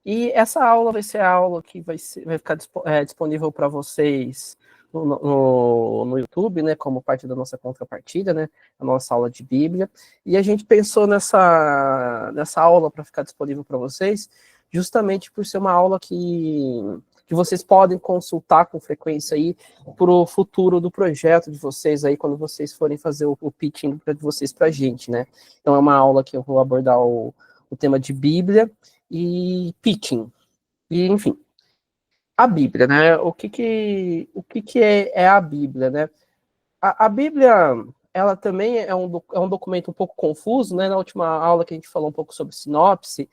E essa aula vai ser a aula que vai ficar disponível para vocês no YouTube, né, como parte da nossa contrapartida, né, a nossa aula de Bíblia. E a gente pensou nessa aula para ficar disponível para vocês, justamente por ser uma aula que vocês podem consultar com frequência aí para o futuro do projeto de vocês aí, quando vocês forem fazer o pitching de vocês para a gente, né. Então é uma aula que eu vou abordar o tema de Bíblia e pitching. E, enfim, a Bíblia, né? O que é a Bíblia, né? A Bíblia, ela também é um documento um pouco confuso, né? Na última aula que a gente falou um pouco sobre sinopse,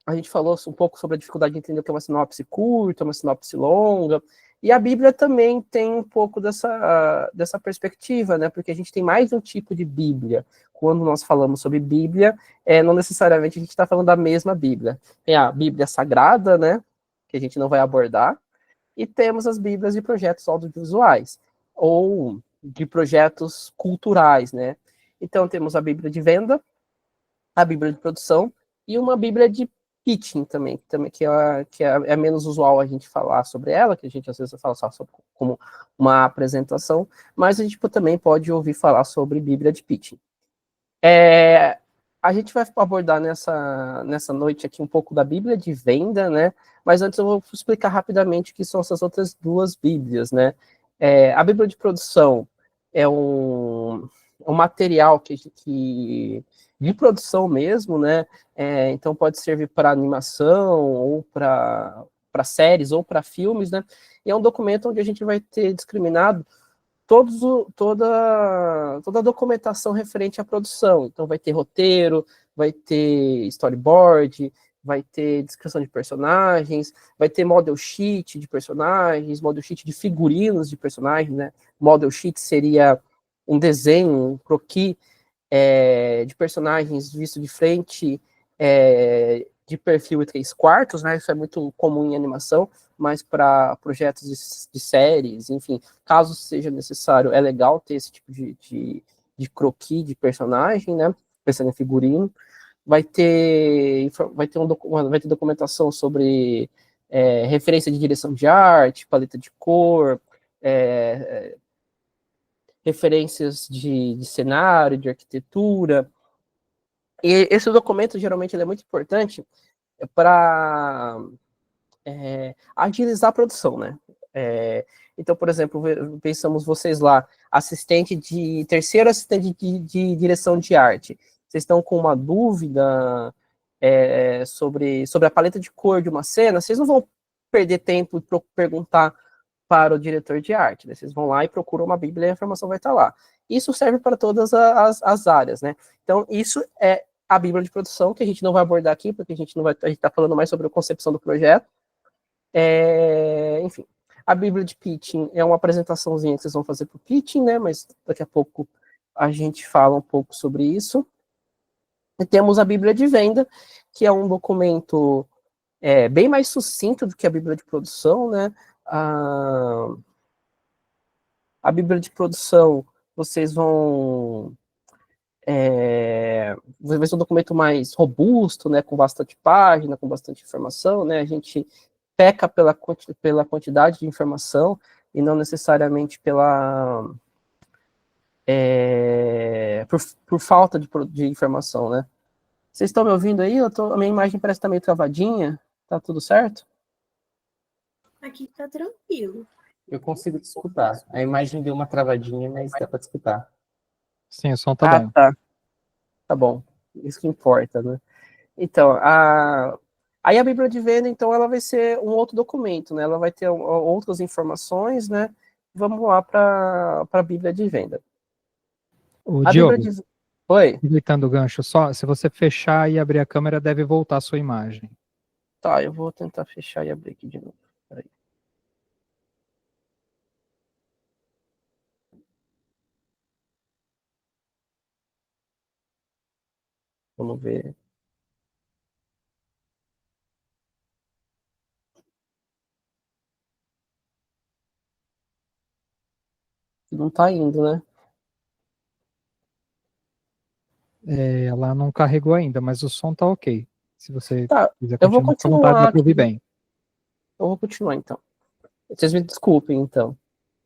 a gente falou um pouco sobre a dificuldade de entender o que é uma sinopse curta, uma sinopse longa, e a Bíblia também tem um pouco dessa perspectiva, né? Porque a gente tem mais de um tipo de Bíblia. Quando nós falamos sobre Bíblia, não necessariamente a gente está falando da mesma Bíblia. Tem a Bíblia Sagrada, né? Que a gente não vai abordar, e temos as Bíblias de projetos audiovisuais, ou de projetos culturais, né? Então temos a Bíblia de venda, a Bíblia de produção e uma Bíblia de pitching também é menos usual a gente falar sobre ela, que a gente às vezes fala só sobre, como uma apresentação, mas a gente também pode ouvir falar sobre Bíblia de pitching. A gente vai abordar nessa noite aqui um pouco da Bíblia de venda, né? Mas antes eu vou explicar rapidamente o que são essas outras duas Bíblias, né? A Bíblia de produção é um material de produção mesmo, né? Então pode servir para animação ou para séries ou para filmes, né? E é um documento onde a gente vai ter discriminado toda a documentação referente à produção. Então, vai ter roteiro, vai ter storyboard, vai ter descrição de personagens, vai ter model sheet de personagens, model sheet de figurinos de personagens, né? Model sheet seria um desenho, um croquis de personagens visto de frente, de perfil e 3/4, né? Isso é muito comum em animação, mas para projetos de séries, enfim, caso seja necessário, é legal ter esse tipo de croquis de personagem, né? Pensando em figurino. Vai ter documentação sobre referência de direção de arte, paleta de cor, referências de cenário, de arquitetura. E esse documento, geralmente, ele é muito importante para agilizar a produção, né? Então, por exemplo, pensamos vocês lá, terceiro assistente de direção de arte. Vocês estão com uma dúvida sobre a paleta de cor de uma cena, vocês não vão perder tempo e perguntar para o diretor de arte, né? Vocês vão lá e procuram uma Bíblia e a informação vai estar lá. Isso serve para todas as áreas, né? Então, isso é a Bíblia de produção, que a gente não vai abordar aqui, porque a gente está falando mais sobre a concepção do projeto. Enfim, a Bíblia de pitching é uma apresentaçãozinha que vocês vão fazer para o pitching, né? Mas daqui a pouco a gente fala um pouco sobre isso. E temos a Bíblia de venda, que é um documento bem mais sucinto do que a Bíblia de produção, né? A Bíblia de produção, vocês vão vai ser um documento mais robusto, né, com bastante página, com bastante informação, né, a gente peca pela quantidade de informação e não necessariamente por falta de informação, né. Vocês estão me ouvindo aí? A minha imagem parece estar meio travadinha, tá tudo certo? Aqui tá tranquilo. Eu consigo te escutar. A imagem deu uma travadinha, mas dá para te escutar. Sim, o som tá bom. Tá bom. Isso que importa, né? Então, aí a Bíblia de venda, então, ela vai ser um outro documento, né? Ela vai ter outras informações, né? Vamos lá para a Bíblia de venda. O A Diogo, Bíblia de... Oi? aproveitando o gancho, só se você fechar e abrir a câmera, deve voltar a sua imagem. Tá, eu vou tentar fechar e abrir aqui de novo. Peraí. Vamos ver. Não tá indo, né? Ela não carregou ainda, mas o som tá ok. Se você Tá, quiser eu vou continuar com vontade, dá continuar pra ouvir aqui. bem. Eu vou continuar, então. Vocês me desculpem, então.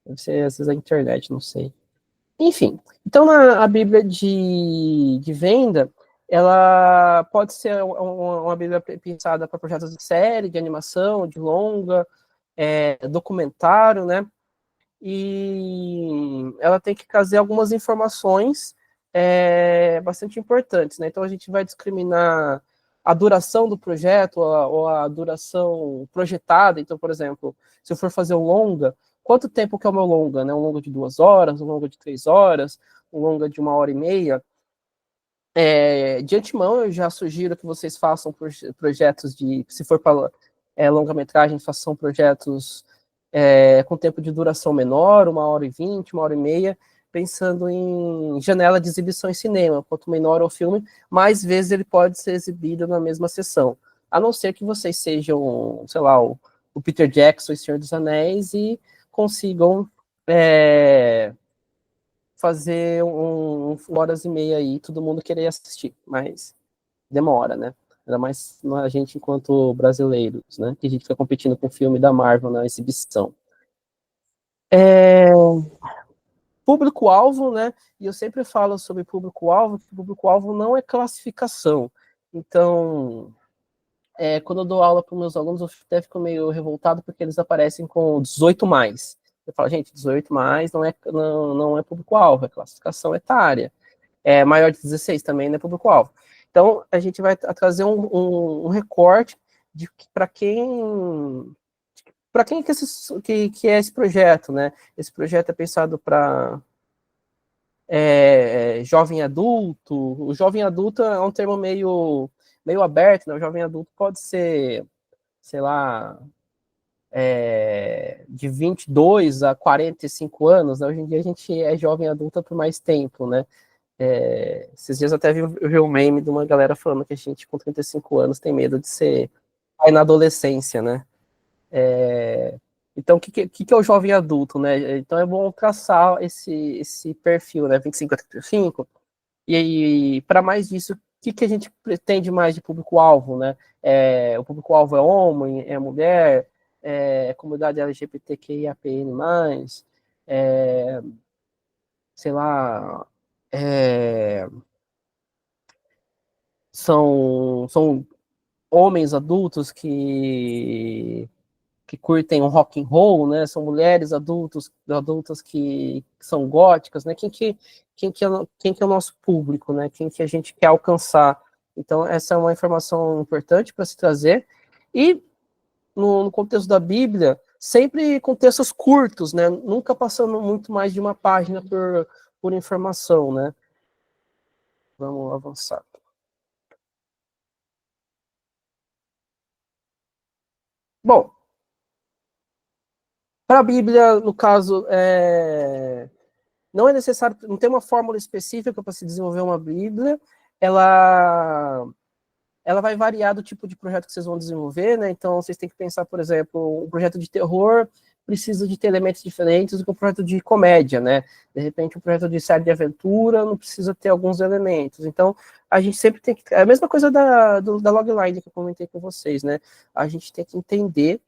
Deve ser, às vezes, a internet, não sei. Enfim, então a Bíblia de venda, ela pode ser uma Bíblia pensada para projetos de série, de animação, de longa, documentário, né? E ela tem que trazer algumas informações bastante importantes, né? Então a gente vai discriminar a duração do projeto ou a duração projetada. Então, por exemplo, se eu for fazer um longa, quanto tempo que é o meu longa, né? Um longa de 2 horas, um longa de 3 horas, um longa de 1 hora e meia. De antemão, eu já sugiro que vocês façam projetos de, se for para longa-metragem, façam projetos com tempo de duração menor, 1 hora e 20, 1 hora e meia, pensando em janela de exibição em cinema. Quanto menor o filme, mais vezes ele pode ser exibido na mesma sessão. A não ser que vocês sejam, sei lá, o Peter Jackson e Senhor dos Anéis e consigam fazer 1 horas e meia aí, todo mundo querer assistir, mas demora, né? Ainda mais a gente enquanto brasileiros, né? Que a gente fica competindo com o filme da Marvel na exibição. Público-alvo, né? E eu sempre falo sobre público-alvo, que público-alvo não é classificação. Então, quando eu dou aula para os meus alunos, eu até fico meio revoltado porque eles aparecem com 18 mais. Eu falo, gente, 18 mais não é público-alvo, é classificação etária. Maior de 16 também não é público-alvo. Então, a gente vai trazer um recorte de para quem que é esse projeto, né? Esse projeto é pensado para jovem adulto. O jovem adulto é um termo meio aberto, né? O jovem adulto pode ser, sei lá, de 22 a 45 anos, né? Hoje em dia a gente é jovem adulta por mais tempo, né? Esses dias eu até vi um meme de uma galera falando que a gente com 35 anos tem medo de ser pai na adolescência, né? Então, o que é o jovem adulto, né? Então é bom traçar esse perfil, né? 25 a 35. E aí, para mais disso, o que a gente pretende mais de público-alvo, né? O público-alvo é homem, é mulher, comunidade LGBTQIAPN+, sei lá, são homens adultos que curtem um rock and roll, né? São mulheres adultas que são góticas, né? Quem que é o nosso público, né? Quem que a gente quer alcançar? Então, essa é uma informação importante para se trazer. E, no contexto da Bíblia, sempre com textos curtos, né? Nunca passando muito mais de uma página por informação, né? Vamos avançar. Bom, para a Bíblia, no caso, não é necessário, não tem uma fórmula específica para se desenvolver uma Bíblia, ela vai variar do tipo de projeto que vocês vão desenvolver, né? Então, vocês têm que pensar, por exemplo, um projeto de terror precisa de ter elementos diferentes do que um projeto de comédia, né? De repente, um projeto de série de aventura não precisa ter alguns elementos. Então, a gente sempre tem que... É a mesma coisa da logline que eu comentei com vocês, né? A gente tem que entender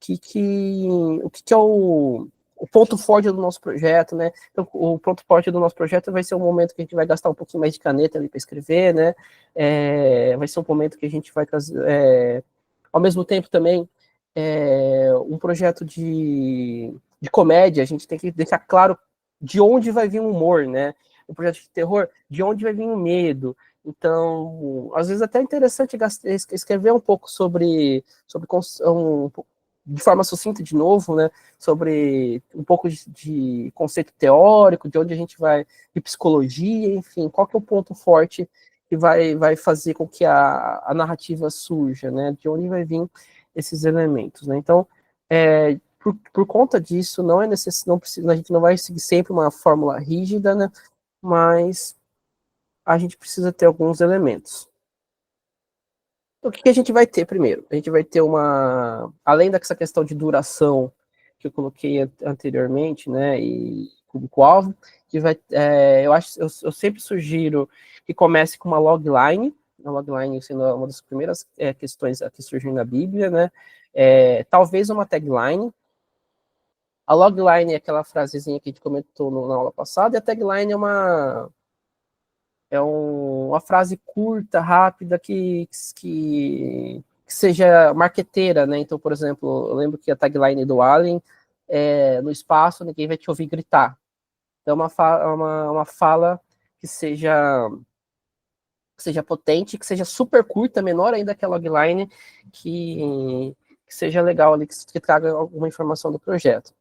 o que é o ponto forte do nosso projeto, né? Então, o ponto forte do nosso projeto vai ser um momento que a gente vai gastar um pouquinho mais de caneta ali para escrever, né? Vai ser um momento que a gente vai trazer, ao mesmo tempo também, um projeto de comédia, a gente tem que deixar claro de onde vai vir o humor, né? Um projeto de terror, de onde vai vir o medo. Então, às vezes até é interessante escrever um pouco de forma sucinta de novo, né, sobre um pouco de conceito teórico, de onde a gente vai, de psicologia, enfim, qual que é o ponto forte que vai fazer com que a narrativa surja, né, de onde vai vir esses elementos, né. Então, por conta disso, não é necessário, não precisa, a gente não vai seguir sempre uma fórmula rígida, né, mas a gente precisa ter alguns elementos. O que a gente vai ter primeiro? A gente vai ter além dessa questão de duração que eu coloquei anteriormente, né, e público-alvo, que eu sempre sugiro que comece com uma logline, a logline sendo uma das primeiras questões que surgem na Bíblia, né? Talvez uma tagline. A logline é aquela frasezinha que a gente comentou na aula passada, e a tagline uma frase curta, rápida, que seja marqueteira, né? Então, por exemplo, eu lembro que a tagline do Alien no espaço ninguém vai te ouvir gritar. Então, uma fala que seja potente, que seja super curta, menor ainda que a logline, que seja legal ali, que traga alguma informação do projeto.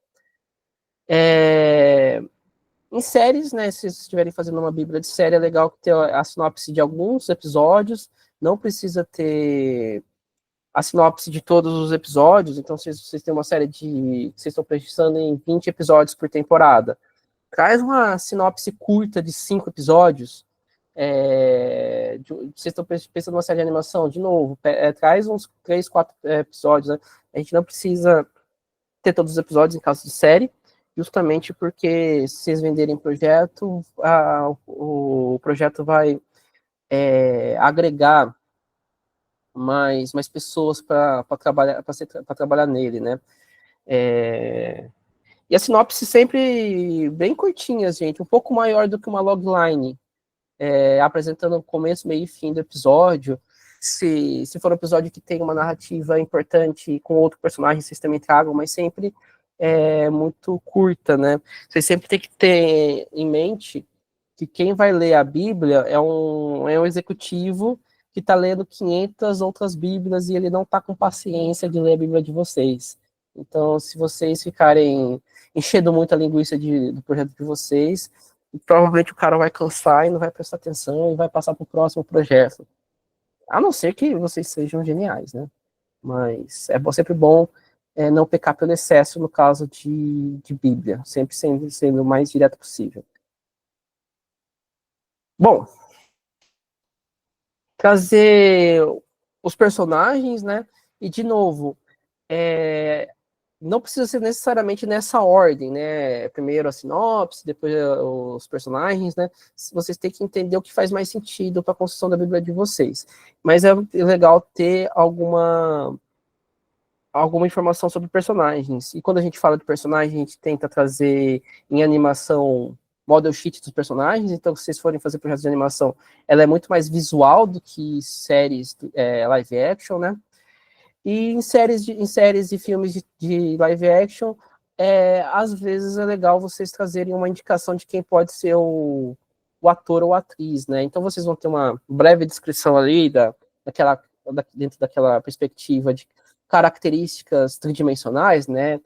Em séries, né, se vocês estiverem fazendo uma bíblia de série, é legal ter a sinopse de alguns episódios, não precisa ter a sinopse de todos os episódios, então se vocês têm uma série vocês estão pensando em 20 episódios por temporada, traz uma sinopse curta de 5 episódios, vocês estão pensando numa série de animação, de novo, traz uns 3, 4 episódios, né? A gente não precisa ter todos os episódios em caso de série, justamente porque se vocês venderem projeto, o projeto vai agregar mais pessoas para trabalhar nele, né? E a sinopse sempre bem curtinha, gente, um pouco maior do que uma logline, apresentando o começo, meio e fim do episódio. Se for um episódio que tem uma narrativa importante com outro personagem, vocês também tragam, mas sempre muito curta, né? Vocês sempre têm que ter em mente que quem vai ler a Bíblia é um executivo que está lendo 500 outras Bíblias e ele não está com paciência de ler a Bíblia de vocês. Então, se vocês ficarem enchendo muito a linguiça do projeto de vocês, provavelmente o cara vai cansar e não vai prestar atenção e vai passar para o próximo projeto. A não ser que vocês sejam geniais, né? Mas sempre bom não pecar pelo excesso no caso de Bíblia, sempre sendo o mais direto possível. Bom, trazer os personagens, né? E, de novo, não precisa ser necessariamente nessa ordem, né? Primeiro a sinopse, depois os personagens, né? Vocês têm que entender o que faz mais sentido para a construção da Bíblia de vocês. Mas é legal ter alguma informação sobre personagens. E quando a gente fala de personagem, a gente tenta trazer em animação model sheet dos personagens. Então, se vocês forem fazer projetos de animação, ela é muito mais visual do que séries live action, né? E em séries e filmes de live action, às vezes é legal vocês trazerem uma indicação de quem pode ser o ator ou atriz, né? Então vocês vão ter uma breve descrição ali dentro daquela perspectiva de características tridimensionais, né?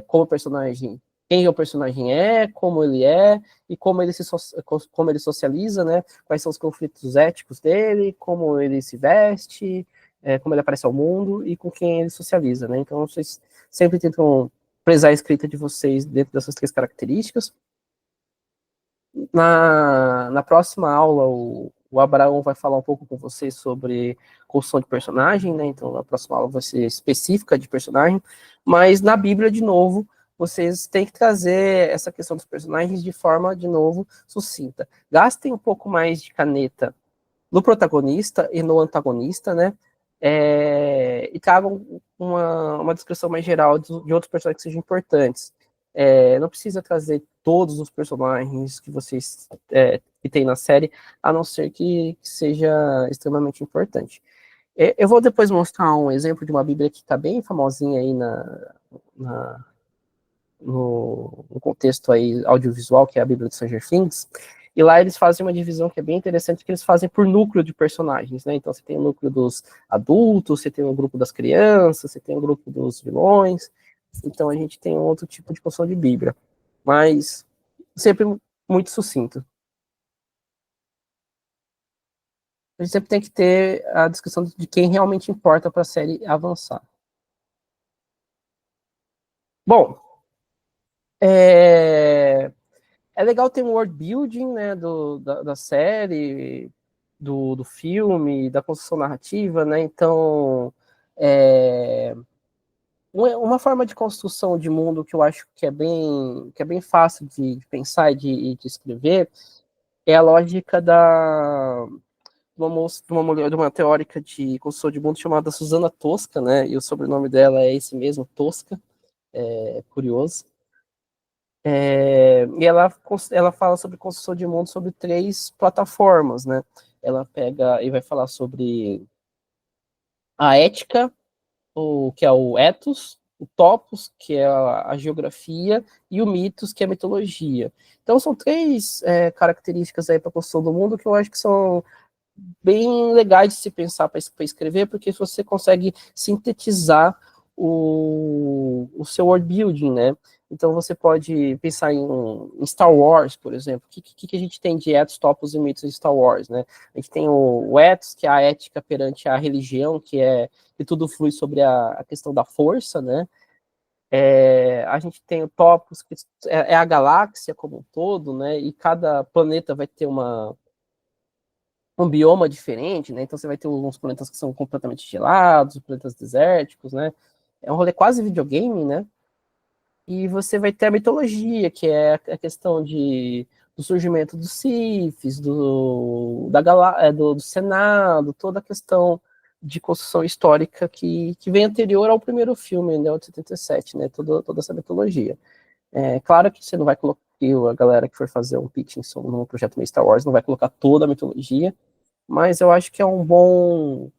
Como o personagem, quem o personagem como ele e como ele socializa, né? Quais são os conflitos éticos dele, como ele se veste, como ele aparece ao mundo e com quem ele socializa, né? Então, vocês sempre tentam prezar a escrita de vocês dentro dessas 3 características. Na próxima aula, o Abraão vai falar um pouco com vocês sobre construção de personagem, né? Então, a próxima aula vai ser específica de personagem, mas na Bíblia, de novo, vocês têm que trazer essa questão dos personagens de forma, de novo, sucinta. Gastem um pouco mais de caneta no protagonista e no antagonista, né? E tragam uma descrição mais geral de outros personagens que sejam importantes. Não precisa trazer todos os personagens que vocês que tem na série, a não ser que seja extremamente importante. Eu vou depois mostrar um exemplo de uma Bíblia que está bem famosinha aí no contexto aí audiovisual, que é a Bíblia de Stranger Things, e lá eles fazem uma divisão que é bem interessante, que eles fazem por núcleo de personagens, né? Então você tem o núcleo dos adultos, você tem o grupo das crianças, você tem o grupo dos vilões, então a gente tem um outro tipo de construção de Bíblia, mas sempre muito sucinto. A gente sempre tem que ter a descrição de quem realmente importa para a série avançar. Bom, é legal ter um world building, né, da série, do filme, da construção narrativa, né? Então, uma forma de construção de mundo que eu acho que é bem fácil de pensar e de escrever é a lógica uma mulher, de uma teórica de construção de mundo chamada Susana Tosca, né? E o sobrenome dela é esse mesmo, Tosca, é curioso. E ela fala sobre construção de mundo sobre 3 plataformas, né? Ela pega e vai falar sobre a ética, que é o ethos, o topos, que é a geografia, e o mitos, que é a mitologia. Então são 3 características aí para a construção do mundo que eu acho que são bem legais de se pensar para escrever, porque você consegue sintetizar o seu world building, né? Então você pode pensar em Star Wars, por exemplo. O que a gente tem de ethos, topos e mitos em Star Wars, né? A gente tem o ethos, que é a ética perante a religião, que tudo flui sobre a questão da força, né? A gente tem o topos, que é a galáxia como um todo, né? E cada planeta vai ter um bioma diferente, né? Então você vai ter uns planetas que são completamente gelados, planetas desérticos, né? É um rolê quase videogame, né? E você vai ter a mitologia, que é a questão do surgimento dos Siths, do Senado, toda a questão de construção histórica que vem anterior ao primeiro filme, né, de 77, né? Toda essa mitologia. É claro que você não vai colocar, a galera que for fazer um pitching num projeto meio Star Wars não vai colocar toda a mitologia, mas eu acho que é um bom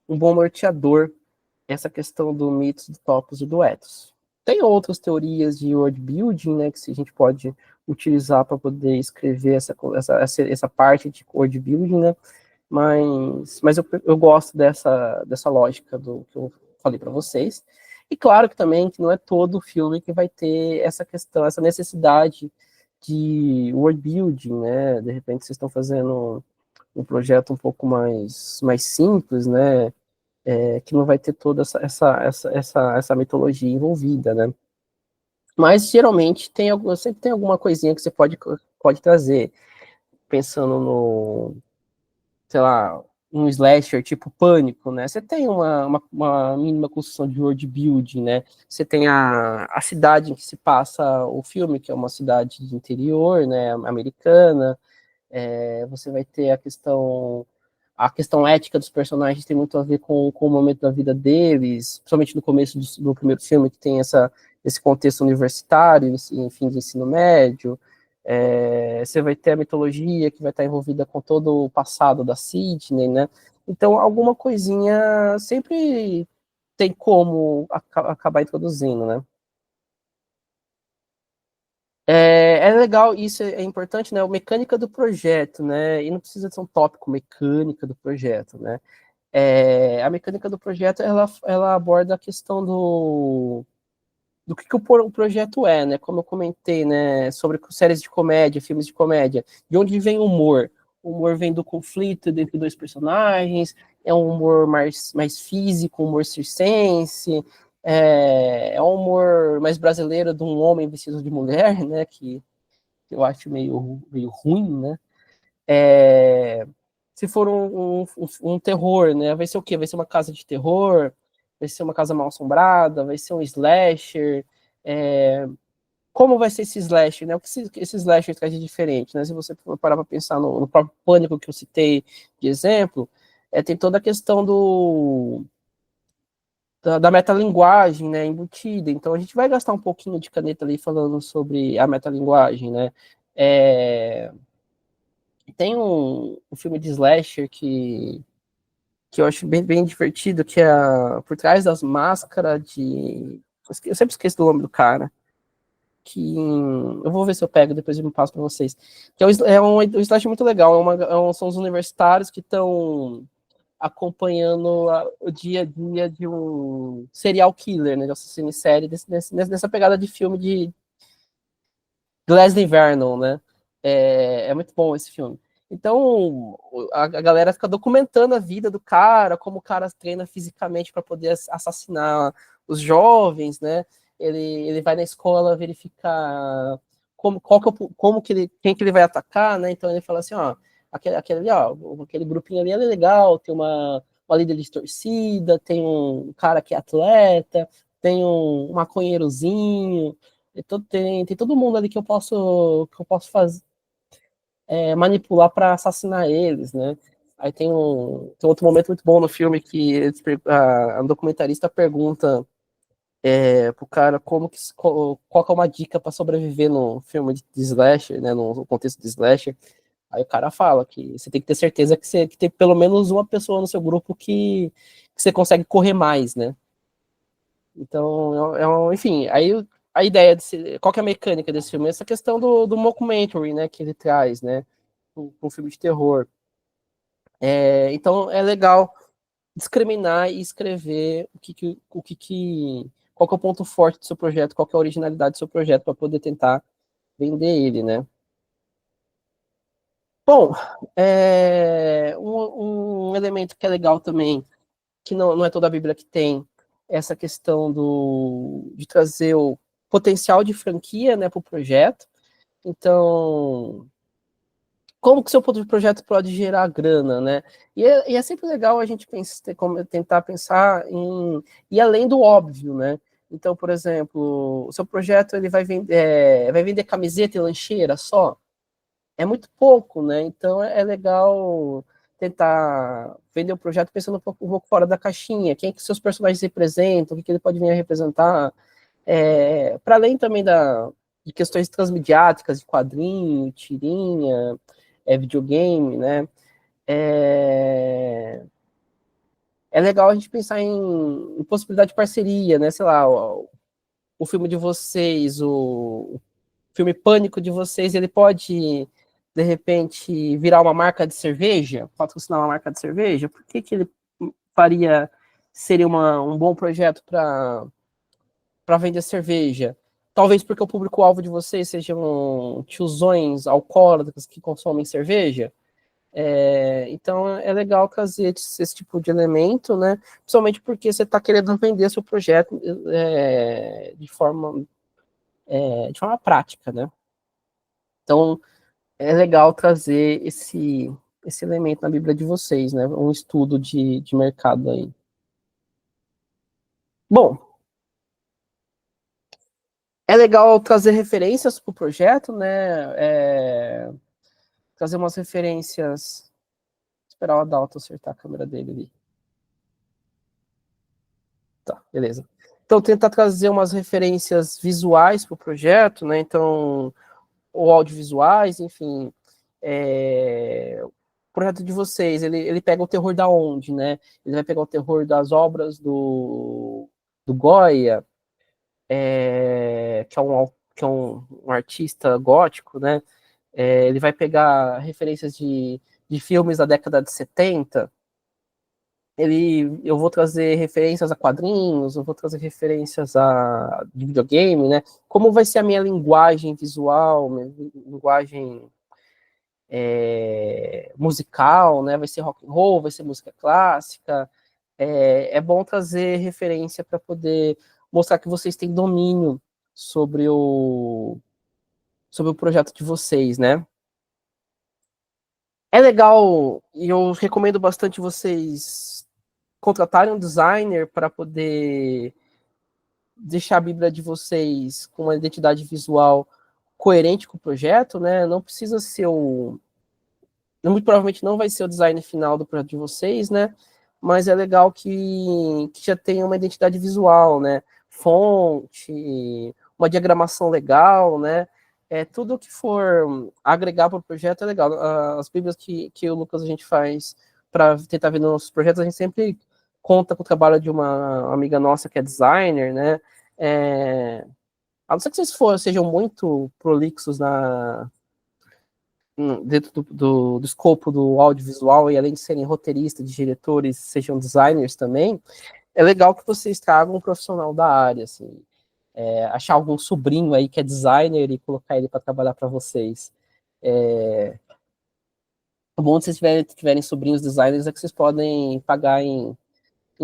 norteador essa questão do mitos, do topos e do ethos. Tem outras teorias de world building, né, que a gente pode utilizar para poder escrever essa parte de world building, né, mas eu gosto dessa lógica do que eu falei para vocês. E claro que também que não é todo filme que vai ter essa questão, essa necessidade de world building, né, de repente vocês estão fazendo um projeto um pouco mais simples, né, que não vai ter toda essa mitologia envolvida, né. Mas geralmente sempre tem alguma coisinha que você pode trazer, pensando sei lá, um slasher tipo Pânico, né? Você tem uma mínima construção de world building, né? Você tem a cidade em que se passa o filme, que é uma cidade de interior, né, americana. Você vai ter a questão ética dos personagens tem muito a ver com o momento da vida deles, principalmente no começo do primeiro filme, que tem esse contexto universitário, enfim, de ensino médio. Você vai ter a mitologia que vai estar envolvida com todo o passado da Sidney, né? Então, alguma coisinha sempre tem como acabar introduzindo, né? É legal, isso é importante, né? A mecânica do projeto, né? E não precisa ser um tópico mecânica do projeto, né? A mecânica do projeto, ela aborda a questão do que o projeto é, né? Como eu comentei, né? Sobre séries de comédia, filmes de comédia. De onde vem o humor? O humor vem do conflito entre 2 personagens, é um humor mais físico, um humor circense, é um humor mais brasileiro de um homem vestido de mulher, né? Que eu acho meio ruim, né? Se for um terror, né? Vai ser o quê? Vai ser uma casa de terror? Vai ser uma casa mal assombrada? Vai ser um slasher? Como vai ser esse slasher, né? O que esse slasher traz de diferente, né? Se você for parar para pensar no próprio Pânico que eu citei de exemplo, tem toda a questão da metalinguagem, né, embutida. Então a gente vai gastar um pouquinho de caneta ali falando sobre a metalinguagem, né? Tem um filme de slasher que eu acho bem divertido, que é Por Trás das Máscaras de... Eu sempre esqueço do nome do cara. Eu vou ver se eu pego, depois eu me passo para vocês. Que um slasher muito legal. São os universitários que estão acompanhando o dia a dia de um serial killer, né? De assassino em série, nessa pegada de filme de Leslie Vernon, né? É muito bom esse filme. Então, a galera fica documentando a vida do cara, como o cara treina fisicamente para poder assassinar os jovens, né? Ele vai na escola verificar quem que ele vai atacar, né? Então ele fala assim, ó, aquele ali, ó, aquele grupinho ali é legal, tem uma líder de torcida, tem um cara que é atleta, tem um maconheirozinho, tem todo mundo ali que eu posso fazer, manipular para assassinar eles, né? Aí tem outro momento muito bom no filme que a documentarista pergunta pro cara qual que é uma dica para sobreviver no filme de slasher, né, no contexto de slasher. Aí o cara fala que você tem que ter certeza que tem pelo menos uma pessoa no seu grupo que você consegue correr mais, né? Então, enfim, aí a ideia qual que é a mecânica desse filme? Essa questão do mockumentary, né, que ele traz, né, um filme de terror. Então é legal discriminar e escrever qual que é o ponto forte do seu projeto, qual que é a originalidade do seu projeto para poder tentar vender ele, né? Bom, um elemento que é legal também, que não é toda a Bíblia que tem, é essa questão de trazer o potencial de franquia, né, para o projeto. Então, como que seu projeto pode gerar grana, né? E é sempre legal a gente tentar pensar em ir além do óbvio, né? Então, por exemplo, o seu projeto ele vai vender camiseta e lancheira só? É muito pouco, né? Então é legal tentar vender o projeto pensando um pouco fora da caixinha. Quem é que seus personagens representam? O que ele pode vir a representar? Para além também de questões transmediáticas, de quadrinho, tirinha, videogame, né? É legal a gente pensar em possibilidade de parceria, né? Sei lá, o filme de vocês, o filme Pânico de vocês, ele pode, de repente, virar uma marca de cerveja, patrocinar uma marca de cerveja? Por que ele seria um bom projeto para vender cerveja? Talvez porque o público-alvo de vocês sejam tiozões alcoólatras que consomem cerveja. Então é legal trazer esse tipo de elemento, né? Principalmente porque você está querendo vender seu projeto de forma prática, né? Então é legal trazer esse elemento na Bíblia de vocês, né? Um estudo de mercado aí. Bom, é legal trazer referências para o projeto, né? Trazer umas referências. Esperar o Adalto acertar a câmera dele ali. Tá, beleza. Então, tentar trazer umas referências visuais para o projeto, né? Então, ou audiovisuais, enfim. O projeto de vocês, ele pega o terror da onde, né? Ele vai pegar o terror das obras do Goya, que é um artista gótico, né? Ele vai pegar referências de filmes da década de 70. Eu vou trazer referências a quadrinhos, eu vou trazer referências de videogame, né? Como vai ser a minha linguagem visual, minha linguagem musical, né? Vai ser rock and roll, vai ser música clássica. É bom trazer referência para poder mostrar que vocês têm domínio sobre o projeto de vocês, né? É legal, e eu recomendo bastante vocês contratarem um designer para poder deixar a Bíblia de vocês com uma identidade visual coerente com o projeto, né? Não precisa ser muito provavelmente não vai ser o design final do projeto de vocês, né? Mas é legal que já tenha uma identidade visual, né? Fonte, uma diagramação legal, né? Tudo que for agregar para o projeto é legal. As bíblias que o Lucas a gente faz para tentar ver nossos projetos, a gente sempre conta com o trabalho de uma amiga nossa que é designer, né? A não ser que vocês sejam muito prolixos dentro do escopo do audiovisual e além de serem roteiristas, diretores, sejam designers também, é legal que vocês tragam um profissional da área, assim, achar algum sobrinho aí que é designer e colocar ele para trabalhar para vocês. O bom de vocês tiverem sobrinhos designers é que vocês podem pagar em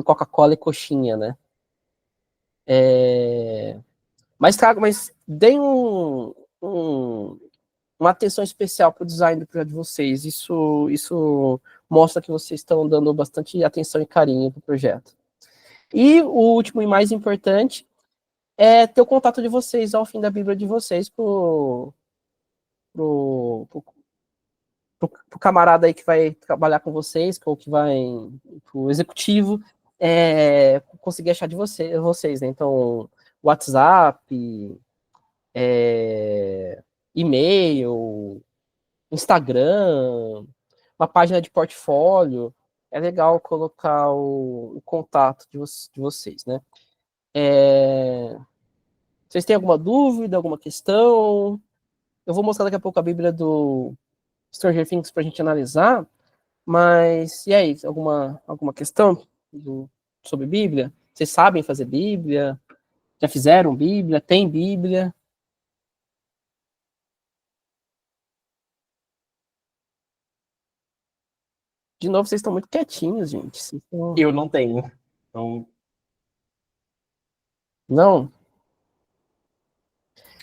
Coca-Cola e coxinha, né? Mas deem uma atenção especial para o design do projeto de vocês. Isso mostra que vocês estão dando bastante atenção e carinho para o projeto. E o último e mais importante é ter o contato de vocês ao fim da Bíblia de vocês pro pro camarada aí que vai trabalhar com vocês, ou que vai pro executivo, conseguir achar de vocês, né? Então, WhatsApp, e-mail, Instagram, uma página de portfólio, é legal colocar o contato de vocês, né? Vocês têm alguma dúvida, alguma questão? Eu vou mostrar daqui a pouco a Bíblia do Stranger Things para a gente analisar, mas e aí, alguma questão sobre Bíblia? Vocês sabem fazer Bíblia? Já fizeram Bíblia? Tem Bíblia? De novo, vocês estão muito quietinhos, gente. Eu não tenho. Então, Não?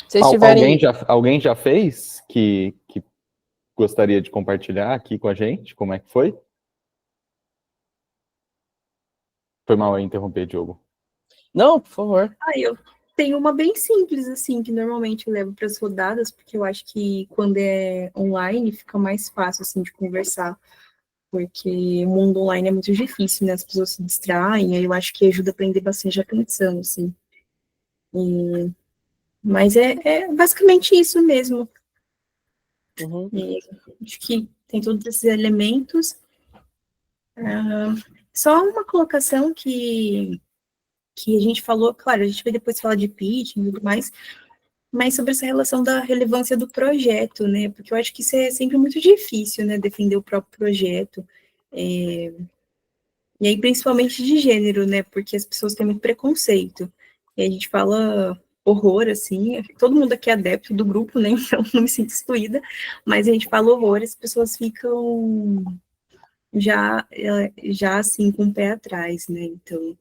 Se vocês tiverem... Alguém já fez que gostaria de compartilhar aqui com a gente? Como é que foi? Foi mal eu interromper, Diogo. Não, por favor. Eu tenho uma bem simples, assim, que normalmente eu levo para as rodadas, porque eu acho que quando é online fica mais fácil, assim, de conversar, porque o mundo online é muito difícil, né? As pessoas se distraem, aí eu acho que ajuda a aprender bastante já pensando, assim. Mas é basicamente isso mesmo. Uhum. Acho que tem todos esses elementos. Só uma colocação que a gente falou, claro, a gente vai depois falar de pitching e tudo mais, mas sobre essa relação da relevância do projeto, né? Porque eu acho que isso é sempre muito difícil, né? Defender o próprio projeto. E aí, principalmente de gênero, né? Porque as pessoas têm muito preconceito. E a gente fala horror, assim, todo mundo aqui é adepto do grupo, né? Então não me sinto excluída, mas a gente fala horror, as pessoas ficam já assim, com o pé atrás, né? Então,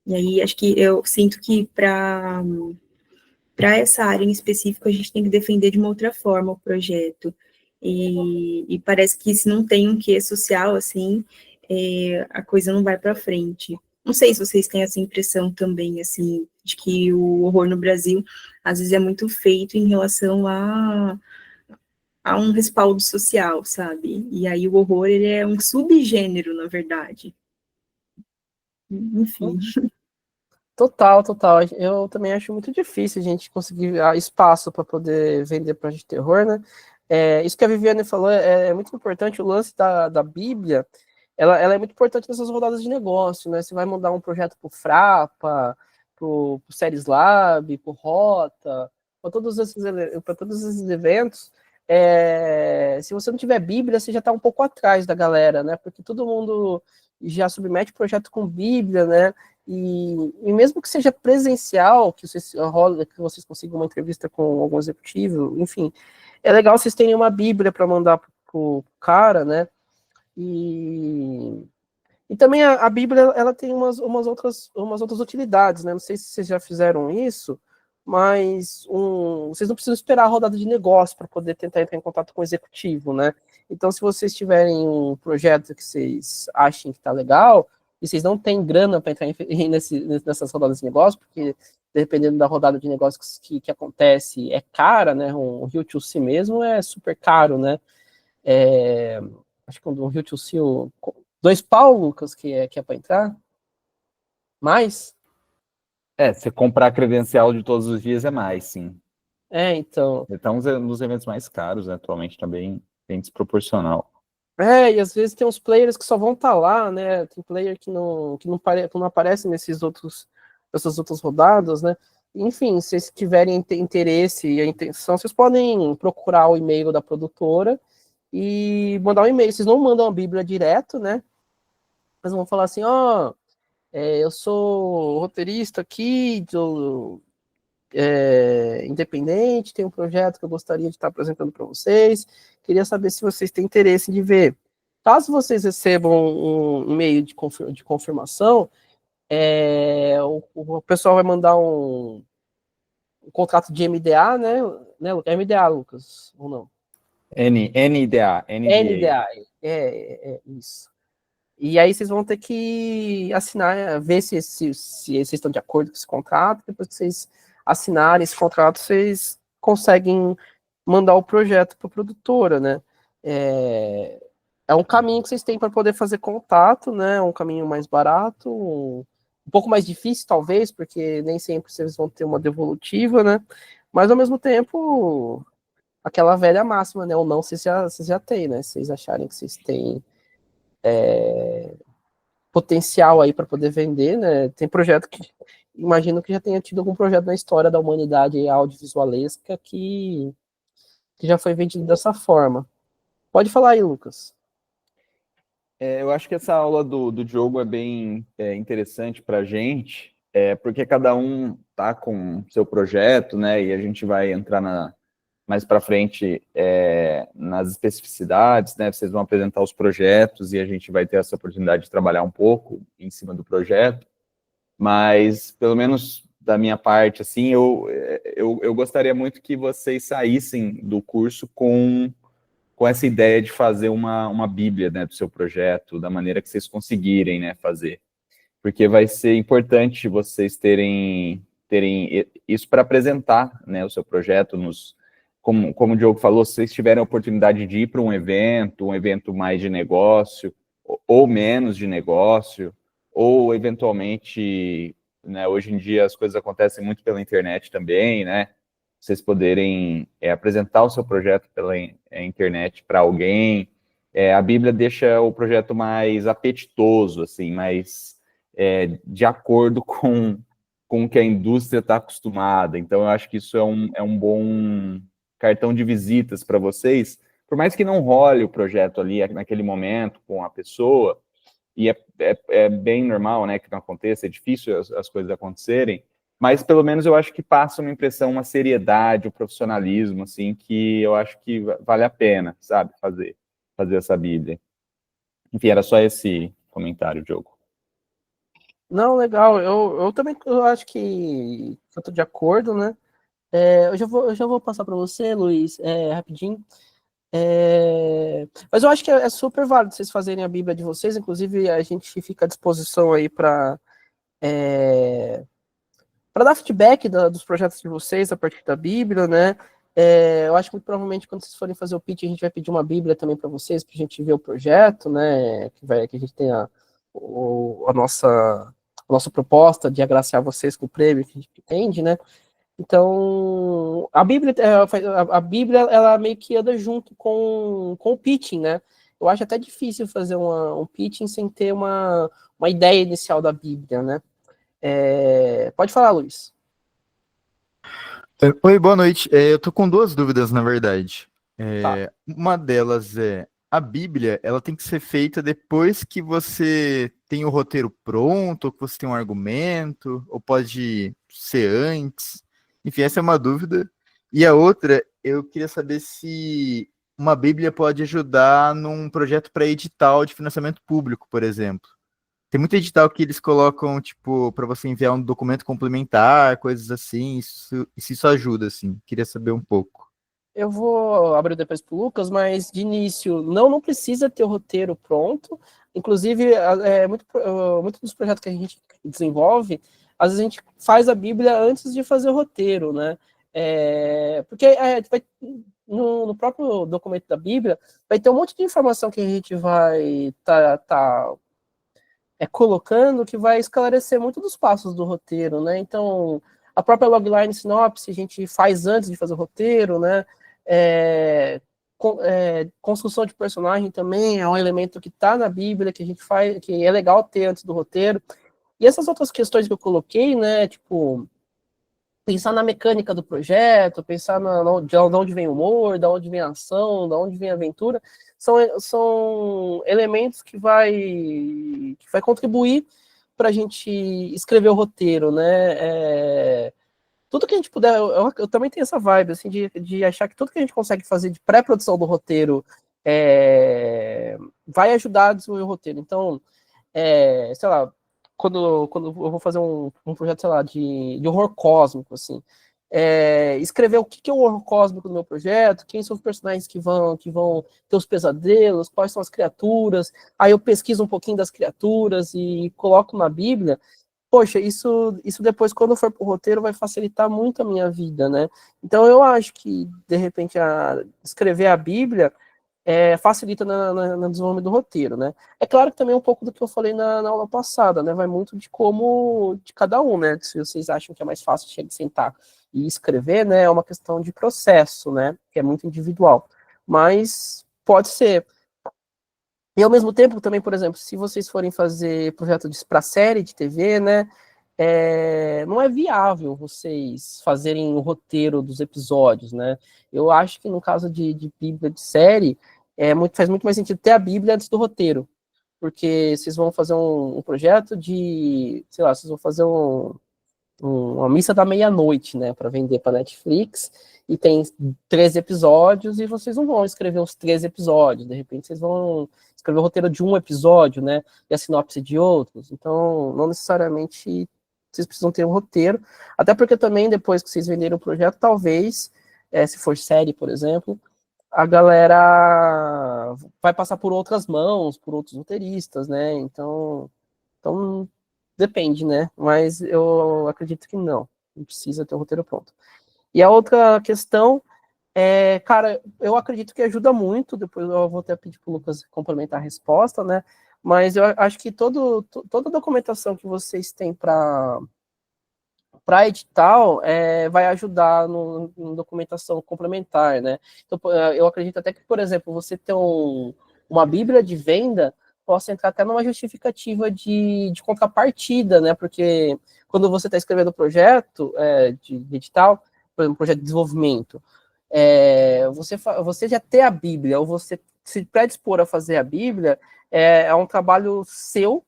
e aí acho que eu sinto que para essa área em específico a gente tem que defender de uma outra forma o projeto. E parece que se não tem um quê social, assim, a coisa não vai para frente. Não sei se vocês têm essa impressão também, assim, de que o horror no Brasil, às vezes, é muito feito em relação a um respaldo social, sabe? E aí o horror, ele é um subgênero, na verdade. Enfim. Total. Eu também acho muito difícil a gente conseguir espaço para poder vender projeto de terror, né? Isso que a Viviane falou é muito importante. O lance da Bíblia, ela é muito importante nessas rodadas de negócio, né? Você vai mandar um projeto para o Frapa, para o Series Lab, para o Rota, para todos esses eventos. Se você não tiver Bíblia, você já está um pouco atrás da galera, né? Porque todo mundo já submete projeto com Bíblia, né? E mesmo que seja presencial, que vocês consigam uma entrevista com algum executivo, enfim, é legal vocês terem uma Bíblia para mandar pro cara, né? E também a Bíblia, ela tem umas outras utilidades, né? Não sei se vocês já fizeram isso, mas vocês não precisam esperar a rodada de negócio para poder tentar entrar em contato com o executivo, né? Então, se vocês tiverem um projeto que vocês achem que está legal, e vocês não têm grana para entrar nessas rodadas de negócio, porque dependendo da rodada de negócios que acontece, é cara, né? Um Rio to C mesmo é super caro, né? Acho que um Rio to C, £2, Lucas, que é para entrar? Mais? Você comprar credencial de todos os dias é mais, sim. Então. Então, um dos eventos mais caros, né, atualmente, também bem desproporcional. E às vezes tem uns players que só vão estar lá, né? Tem player que não aparece nessas outras rodadas, né? Enfim, se vocês tiverem interesse e a intenção, vocês podem procurar o e-mail da produtora e mandar um e-mail. Vocês não mandam a Bíblia direto, né? Mas vão falar assim, eu sou roteirista aqui, independente, tem um projeto que eu gostaria de estar apresentando para vocês, queria saber se vocês têm interesse de ver. Caso vocês recebam um e-mail de confirmação, o pessoal vai mandar um contrato de MDA, né? MDA, Lucas, ou não? NDA. NDA, isso. E aí vocês vão ter que assinar, ver se vocês estão de acordo com esse contrato. Depois que vocês assinarem esse contrato, vocês conseguem mandar o projeto para a produtora, né? é um caminho que vocês têm para poder fazer contato, né? Um caminho mais barato, um pouco mais difícil, talvez, porque nem sempre vocês vão ter uma devolutiva, né? Mas, ao mesmo tempo, aquela velha máxima, né? Ou não, vocês já têm, né? Se vocês acharem que vocês têm potencial aí para poder vender, né? Tem projeto que, imagino que já tenha tido algum projeto na história da humanidade aí, audiovisualesca que já foi vendido dessa forma. Pode falar aí, Lucas. Eu acho que essa aula do Diogo é bem interessante para a gente, porque cada um tá com seu projeto, né? E a gente vai entrar mais para frente nas especificidades, né? Vocês vão apresentar os projetos e a gente vai ter essa oportunidade de trabalhar um pouco em cima do projeto. Mas, pelo menos da minha parte, assim, eu gostaria muito que vocês saíssem do curso com essa ideia de fazer uma bíblia, né, do seu projeto, da maneira que vocês conseguirem, né, fazer. Porque vai ser importante vocês terem isso para apresentar, né, o seu projeto como o Diogo falou, se vocês tiverem a oportunidade de ir para um evento mais de negócio, ou menos de negócio, ou eventualmente, né, hoje em dia as coisas acontecem muito pela internet também, né, vocês poderem apresentar o seu projeto pela internet para alguém. A Bíblia deixa o projeto mais apetitoso, assim, mais de acordo com o que a indústria está acostumada. Então, eu acho que isso é um bom cartão de visitas para vocês, por mais que não role o projeto ali naquele momento com a pessoa, e é bem normal, né, que não aconteça, é difícil as coisas acontecerem, mas pelo menos eu acho que passa uma impressão, uma seriedade, um profissionalismo, assim, que eu acho que vale a pena, sabe, fazer essa Bíblia. Enfim, era só esse comentário, Diogo. Não, legal. Eu também acho que eu tô de acordo, né? Eu já vou passar para você, Luiz, rapidinho. Mas eu acho que é super válido vocês fazerem a Bíblia de vocês. Inclusive, a gente fica à disposição aí para dar feedback dos projetos de vocês a partir da Bíblia, né? Eu acho que muito provavelmente quando vocês forem fazer o pitch, a gente vai pedir uma Bíblia também para vocês, para a gente ver o projeto, né? Que a gente tenha a nossa proposta de agraciar vocês com o prêmio que a gente pretende, né? Então, a Bíblia, ela meio que anda junto com o pitching, né? Eu acho até difícil fazer um pitching sem ter uma ideia inicial da Bíblia, né? Pode falar, Luiz. Oi, boa noite. Eu tô com duas dúvidas, na verdade. Tá. Uma delas a Bíblia, ela tem que ser feita depois que você tem o roteiro pronto, ou que você tem um argumento, ou pode ser antes. Enfim, essa é uma dúvida. E a outra, eu queria saber se uma Bíblia pode ajudar num projeto para edital de financiamento público, por exemplo. Tem muito edital que eles colocam, tipo, para você enviar um documento complementar, coisas assim, isso ajuda, assim. Queria saber um pouco. Eu vou abrir depois para o Lucas, mas de início, não precisa ter o roteiro pronto. Inclusive, muito dos projetos que a gente desenvolve, às vezes a gente faz a Bíblia antes de fazer o roteiro, né? Porque no próprio documento da Bíblia vai ter um monte de informação que a gente vai tá colocando que vai esclarecer muito dos passos do roteiro, né? Então, a própria logline sinopse a gente faz antes de fazer o roteiro, né? Construção de personagem também é um elemento que está na Bíblia, que a gente faz, que é legal ter antes do roteiro. E essas outras questões que eu coloquei, né? Tipo, pensar na mecânica do projeto, pensar de onde vem o humor, de onde vem a ação, de onde vem a aventura, são elementos que vai contribuir para a gente escrever o roteiro, né? Tudo que a gente puder, eu também tenho essa vibe, assim, de achar que tudo que a gente consegue fazer de pré-produção do roteiro vai ajudar a desenvolver o roteiro. Então, sei lá, quando eu vou fazer um projeto, sei lá, de horror cósmico, assim, escrever o que é o horror cósmico no meu projeto, quem são os personagens que vão ter os pesadelos, quais são as criaturas, aí eu pesquiso um pouquinho das criaturas e coloco na Bíblia. Poxa, isso depois, quando for pro roteiro, vai facilitar muito a minha vida, né? Então, eu acho que, de repente, escrever a Bíblia facilita no desenvolvimento do roteiro, né? É claro que também um pouco do que eu falei na aula passada, né? Vai muito de como, de cada um, né? Se vocês acham que é mais fácil de sentar e escrever, né? É uma questão de processo, né? Que é muito individual. Mas pode ser. E ao mesmo tempo, também, por exemplo, se vocês forem fazer projeto para série de TV, né? Não é viável vocês fazerem o roteiro dos episódios, né? Eu acho que no caso de Bíblia de série, faz muito mais sentido ter a Bíblia antes do roteiro. Porque vocês vão fazer um projeto de, sei lá, vocês vão fazer uma missa da meia-noite, né, para vender para Netflix, e tem 13 episódios, e vocês não vão escrever os 13 episódios, de repente vocês vão escrever o roteiro de um episódio, né, e a sinopse de outros. Então, não necessariamente vocês precisam ter um roteiro, até porque também, depois que vocês venderem o projeto, talvez, se for série, por exemplo, a galera vai passar por outras mãos, por outros roteiristas, né, então depende, né, mas eu acredito que não precisa ter o roteiro pronto. E a outra questão cara, eu acredito que ajuda muito, depois eu vou até pedir para o Lucas complementar a resposta, né, mas eu acho que toda a documentação que vocês têm para edital vai ajudar no documentação complementar, né? Então, eu acredito até que, por exemplo, você ter uma bíblia de venda possa entrar até numa justificativa de contrapartida, né? Porque quando você está escrevendo o projeto de edital, por exemplo, projeto de desenvolvimento, você já ter a Bíblia, ou você se predispor a fazer a Bíblia, é um trabalho seu,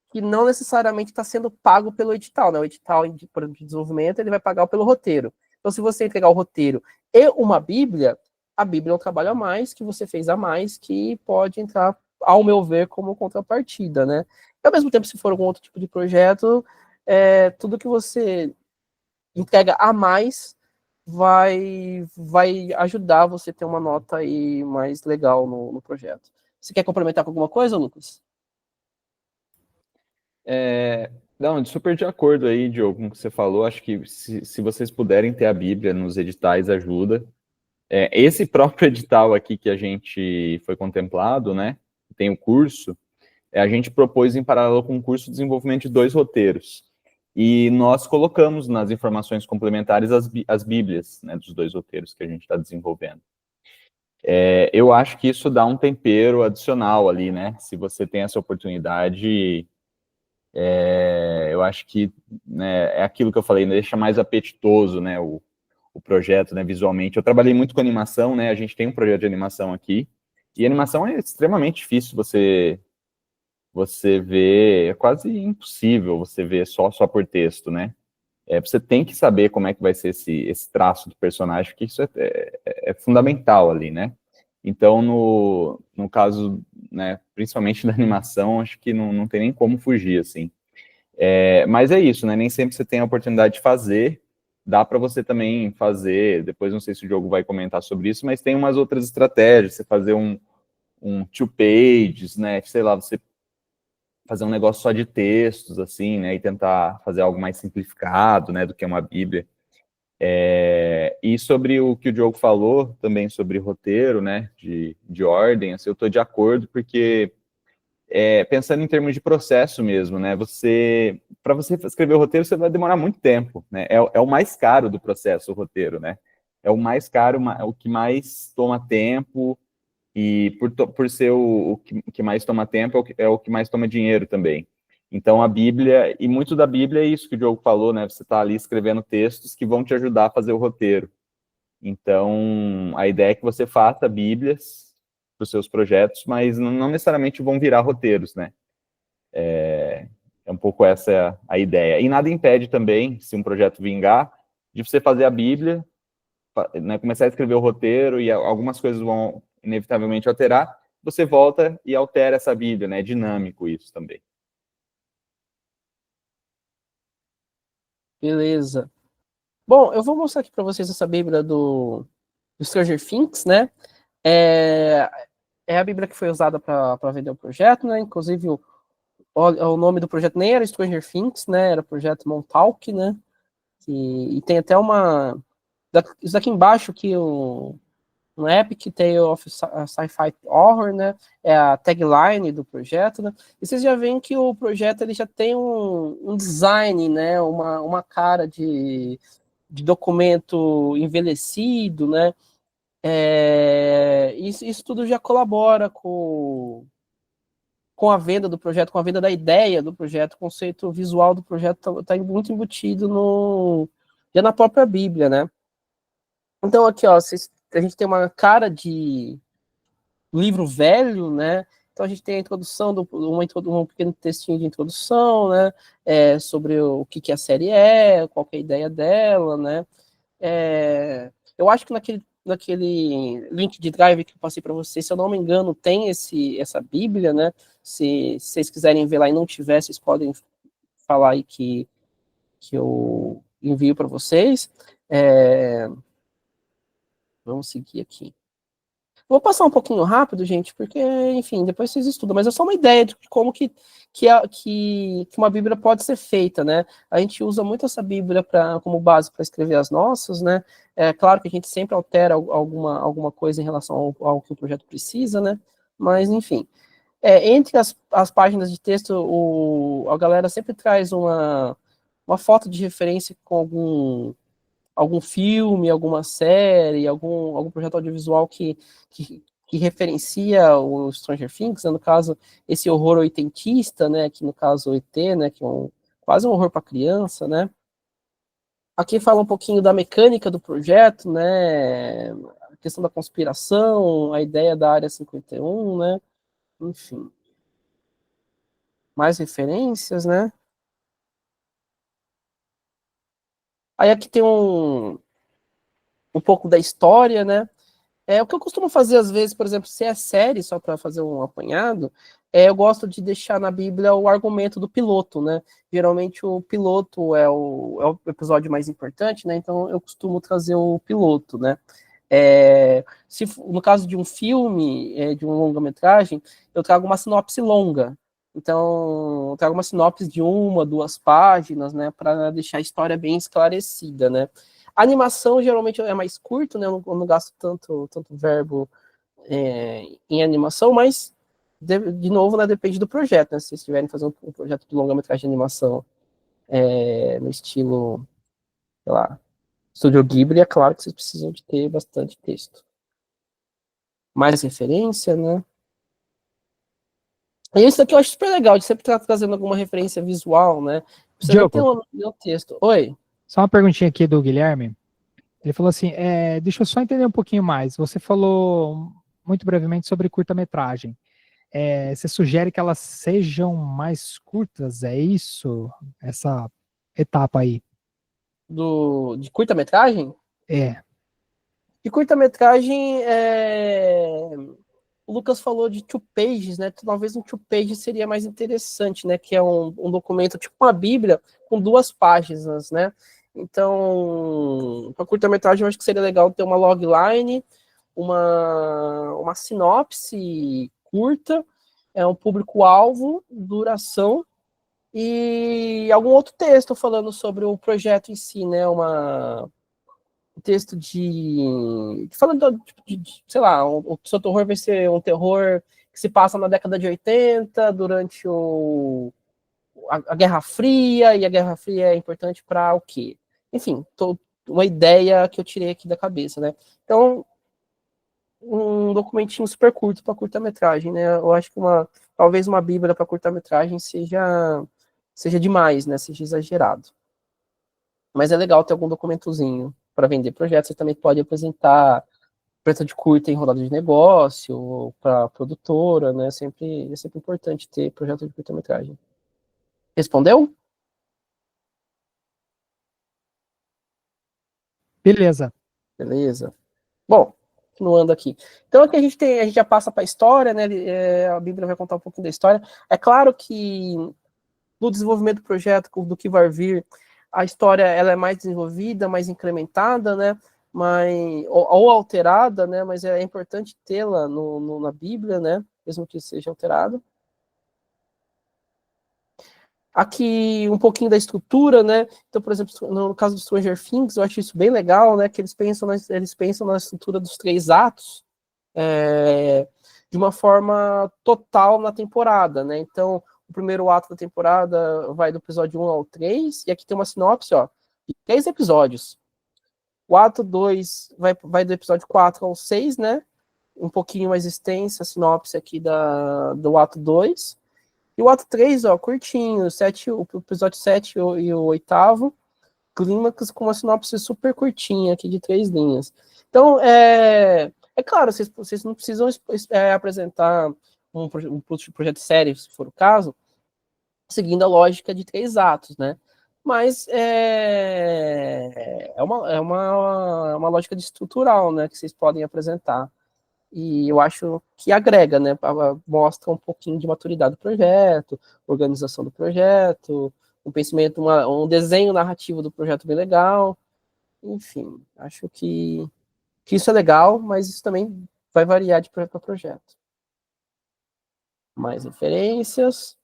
que não necessariamente está sendo pago pelo edital, né? O edital de desenvolvimento, ele vai pagar pelo roteiro. Então, se você entregar o roteiro e uma Bíblia, a Bíblia é um trabalho a mais, que você fez a mais, que pode entrar, ao meu ver, como contrapartida, né? E, ao mesmo tempo, se for algum outro tipo de projeto, tudo que você entrega a mais vai ajudar você a ter uma nota aí mais legal no projeto. Você quer complementar com alguma coisa, Lucas? Não, super de acordo aí, Diogo, com o que você falou. Acho que se vocês puderem ter a Bíblia nos editais, ajuda. Esse próprio edital aqui que a gente foi contemplado, né? Tem o curso, a gente propôs em paralelo com o curso de desenvolvimento de 2 roteiros. E nós colocamos nas informações complementares as Bíblias, né, dos 2 roteiros que a gente está desenvolvendo. Eu acho que isso dá um tempero adicional ali, né? Se você tem essa oportunidade, eu acho que, né, é aquilo que eu falei, né, deixa mais apetitoso, né, o projeto, né, visualmente. Eu trabalhei muito com animação, né, a gente tem um projeto de animação aqui, e animação é extremamente difícil você ver, é quase impossível você ver só por texto, né. Você tem que saber como é que vai ser esse traço do personagem, porque isso é fundamental ali, né. Então, no caso, né, principalmente da animação, acho que não tem nem como fugir, assim. Mas é isso, né? Nem sempre você tem a oportunidade de fazer. Dá para você também fazer, depois não sei se o Diogo vai comentar sobre isso, mas tem umas outras estratégias, você fazer um two pages, né? Sei lá, você fazer um negócio só de textos, assim, né? E tentar fazer algo mais simplificado, né? Do que uma Bíblia. E sobre o que o Diogo falou, também sobre roteiro, né? De ordem, assim, eu estou de acordo, porque pensando em termos de processo mesmo, né? Para você escrever o roteiro, você vai demorar muito tempo, né? É o mais caro do processo, o roteiro, né? É o mais caro, o que mais toma tempo, e por ser o que mais toma tempo, é o que mais toma dinheiro também. Então, a Bíblia, e muito da Bíblia é isso que o Diogo falou, né? Você está ali escrevendo textos que vão te ajudar a fazer o roteiro. Então, a ideia é que você faça Bíblias para os seus projetos, mas não necessariamente vão virar roteiros, né? É um pouco essa a ideia. E nada impede também, se um projeto vingar, de você fazer a Bíblia, né, começar a escrever o roteiro e algumas coisas vão inevitavelmente alterar, você volta e altera essa Bíblia, né? É dinâmico isso também. Beleza. Bom, eu vou mostrar aqui para vocês essa Bíblia do Stranger Things, né? É a Bíblia que foi usada para vender o projeto, né? Inclusive, o nome do projeto nem era Stranger Things, né? Era o projeto Montauk, né? E tem até uma... Isso daqui embaixo que um Epic Tale of Sci-Fi Horror, né? É a tagline do projeto, né? E vocês já veem que o projeto ele já tem um design, né? Uma cara de documento envelhecido, né? Isso tudo já colabora com a venda do projeto, com a venda da ideia do projeto, o conceito visual do projeto está muito embutido já na própria Bíblia, né? Então aqui, ó, a gente tem uma cara de livro velho, né? Então a gente tem a introdução, um pequeno textinho de introdução, né? Sobre o que a série qual que é a ideia dela, né? Eu acho que naquele link de drive que eu passei para vocês, se eu não me engano, tem essa Bíblia, né? Se vocês quiserem ver lá e não tiver, vocês podem falar aí que eu envio para vocês. Vamos seguir aqui. Vou passar um pouquinho rápido, gente, porque, enfim, depois vocês estudam, mas é só uma ideia de como que uma Bíblia pode ser feita, né? A gente usa muito essa Bíblia como base para escrever as nossas, né? É claro que a gente sempre altera alguma coisa em relação ao que o projeto precisa, né? Mas, enfim. Entre as páginas de texto, a galera sempre traz uma foto de referência com algum filme, alguma série, algum projeto audiovisual que referencia o Stranger Things, né? No caso, esse horror oitentista, né? Que no caso o ET, né? Que é quase um horror para criança, né? Aqui fala um pouquinho da mecânica do projeto, né? A questão da conspiração, a ideia da Área 51, né? Enfim. Mais referências, né? Aí aqui tem um pouco da história, né? O que eu costumo fazer, às vezes, por exemplo, se é série, só para fazer um apanhado, eu gosto de deixar na Bíblia o argumento do piloto, né? Geralmente o piloto é o episódio mais importante, né? Então eu costumo trazer o piloto, né? No caso de um filme, de uma longa-metragem, eu trago uma sinopse longa. Então, eu trago uma sinopse de 1, 2 páginas, né? Para deixar a história bem esclarecida, né? A animação geralmente é mais curto, né? Eu não gasto tanto verbo em animação, mas de novo, né, depende do projeto, né? Se vocês estiverem fazendo um projeto de longa-metragem de animação no estilo, sei lá, Estúdio Ghibli, é claro que vocês precisam de ter bastante texto. Mais referência, né? E isso aqui eu acho super legal, de sempre estar trazendo alguma referência visual, né? Precisa nem ter um texto. Oi? Só uma perguntinha aqui do Guilherme. Ele falou assim, deixa eu só entender um pouquinho mais. Você falou muito brevemente sobre curta-metragem. Você sugere que elas sejam mais curtas, é isso? Essa etapa aí? De curta-metragem? É. De curta-metragem, o Lucas falou de 2 pages, né? Talvez um 2 pages seria mais interessante, né? Que é um documento, tipo uma Bíblia, com 2 páginas, né? Então, para curta-metragem, eu acho que seria legal ter uma logline, uma sinopse curta, um público-alvo, duração, e algum outro texto falando sobre o projeto em si, né? Um texto falando sei lá, o seu terror vai ser um terror que se passa na década de 80, durante a Guerra Fria, e a Guerra Fria é importante para o quê? Enfim, uma ideia que eu tirei aqui da cabeça, né? Então, um documentinho super curto para curta-metragem, né? Eu acho que talvez uma Bíblia para curta-metragem seja demais, né? Seja exagerado. Mas é legal ter algum documentozinho para vender projetos. Você também pode apresentar projeto de curta em rodada de negócio, para produtora, né? É sempre importante ter projeto de curta-metragem. Respondeu? Beleza. Beleza. Bom, continuando aqui. Então aqui a gente já passa para a história, né? A Bíblia vai contar um pouquinho da história. É claro que no desenvolvimento do projeto, do que vai vir, a história ela é mais desenvolvida, mais incrementada, né? Ou alterada, né? Mas é importante tê-la na Bíblia, né? Mesmo que seja alterada. Aqui um pouquinho da estrutura, né? Então, por exemplo, no caso do Stranger Things, eu acho isso bem legal, né? Que eles pensam na estrutura dos 3 atos de uma forma total na temporada, né? Então, o primeiro ato da temporada vai do episódio 1 ao 3, e aqui tem uma sinopse, ó, de 3 episódios. O ato 2 vai do episódio 4 ao 6, né? Um pouquinho mais extensa a sinopse aqui do ato 2. E o ato 3, ó, curtinho, o episódio 7 e o 8º, clímax com uma sinopse super curtinha aqui de 3 linhas. Então, é claro, vocês não precisam apresentar um projeto sério, se for o caso, seguindo a lógica de 3 atos, né? Mas é uma lógica de estrutural, né, que vocês podem apresentar. E eu acho que agrega, né? Mostra um pouquinho de maturidade do projeto, organização do projeto, um pensamento, um desenho narrativo do projeto bem legal. Enfim, acho que isso é legal, mas isso também vai variar de projeto para projeto. Mais referências.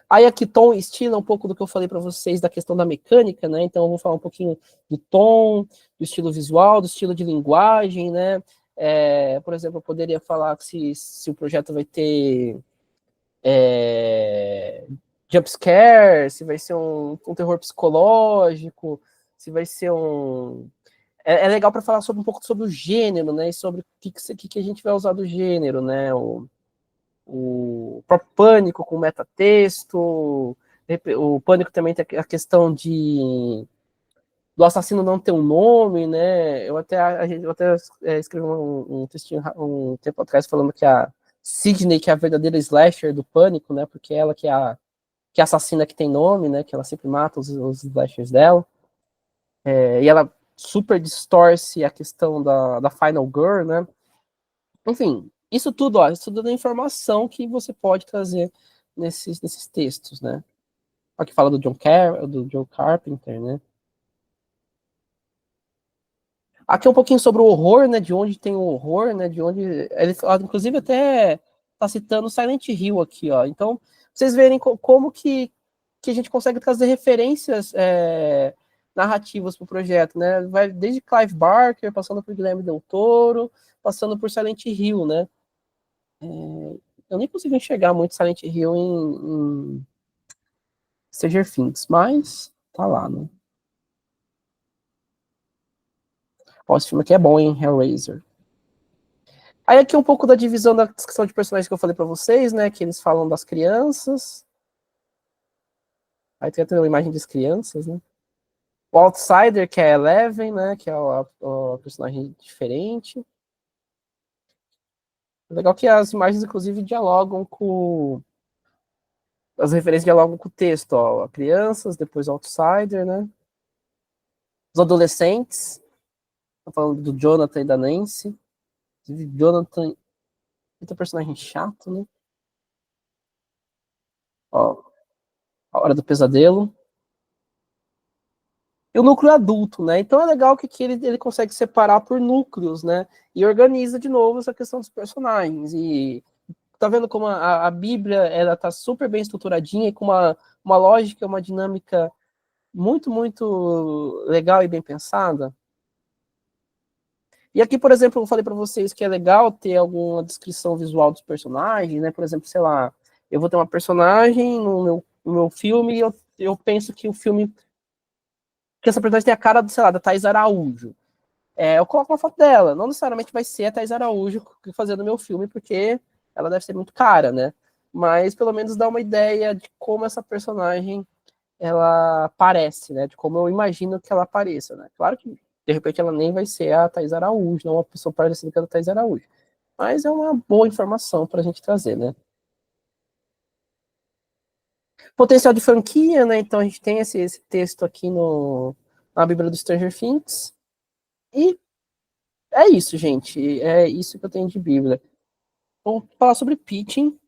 Aí aqui tom e estilo é um pouco do que eu falei para vocês da questão da mecânica, né? Então eu vou falar um pouquinho do tom, do estilo visual, do estilo de linguagem, né? Por exemplo, eu poderia falar que se o projeto vai ter jumpscare, se vai ser um terror psicológico, se vai ser um... É legal para falar um pouco sobre o gênero, né? E sobre o que a gente vai usar do gênero, né? O próprio Pânico com metatexto, o Pânico também tem a questão do assassino não ter um nome, né? Eu até escrevi um textinho um tempo atrás falando que a Sidney, que é a verdadeira slasher do Pânico, né? Porque ela que é a assassina que tem nome, né? Que ela sempre mata os slashers dela. E ela super distorce a questão da Final Girl, né? Enfim, isso tudo é informação que você pode trazer nesses textos, né? Aqui fala do John Carpenter, né? Aqui é um pouquinho sobre o horror, né? De onde tem o horror, né? De onde ele, inclusive, até tá citando Silent Hill aqui, ó. Então, vocês verem como que a gente consegue trazer referências narrativas para o projeto, né? Vai desde Clive Barker, passando por Guilherme Del Toro, passando por Silent Hill, né? Eu nem consigo enxergar muito Silent Hill em Stranger Things, mas tá lá, né? Ó, esse filme aqui é bom, hein? Hellraiser. Aí aqui um pouco da divisão da descrição de personagens que eu falei pra vocês, né? Que eles falam das crianças. Aí tem até uma imagem das crianças, né? O Outsider, que é a Eleven, né? Que é o personagem diferente. É legal que as imagens, inclusive, dialogam com... As referências dialogam com o texto, ó. Crianças, depois o Outsider, né? Os adolescentes. Tá falando do Jonathan e da Nancy. Jonathan, muito personagem chato, né? Ó, a Hora do Pesadelo. E o núcleo adulto, né? Então é legal que ele consegue separar por núcleos, né? E organiza de novo essa questão dos personagens. E tá vendo como a Bíblia ela tá super bem estruturadinha e com uma lógica, uma dinâmica muito, muito legal e bem pensada. E aqui, por exemplo, eu falei para vocês que é legal ter alguma descrição visual dos personagens, né? Por exemplo, sei lá, eu vou ter uma personagem no meu filme e eu penso que o filme... que essa personagem tem a cara, sei lá, da Thaís Araújo. Eu coloco uma foto dela. Não necessariamente vai ser a Thaís Araújo fazendo o meu filme, porque ela deve ser muito cara, né? Mas pelo menos dá uma ideia de como essa personagem ela parece, né? De como eu imagino que ela apareça, né? Claro que de repente ela nem vai ser a Thaís Araújo, não uma pessoa parecida com a Thaís Araújo. Mas é uma boa informação para a gente trazer, né? Potencial de franquia, né? Então a gente tem esse texto aqui na Bíblia do Stranger Things. E é isso, gente. É isso que eu tenho de Bíblia. Vamos falar sobre pitching.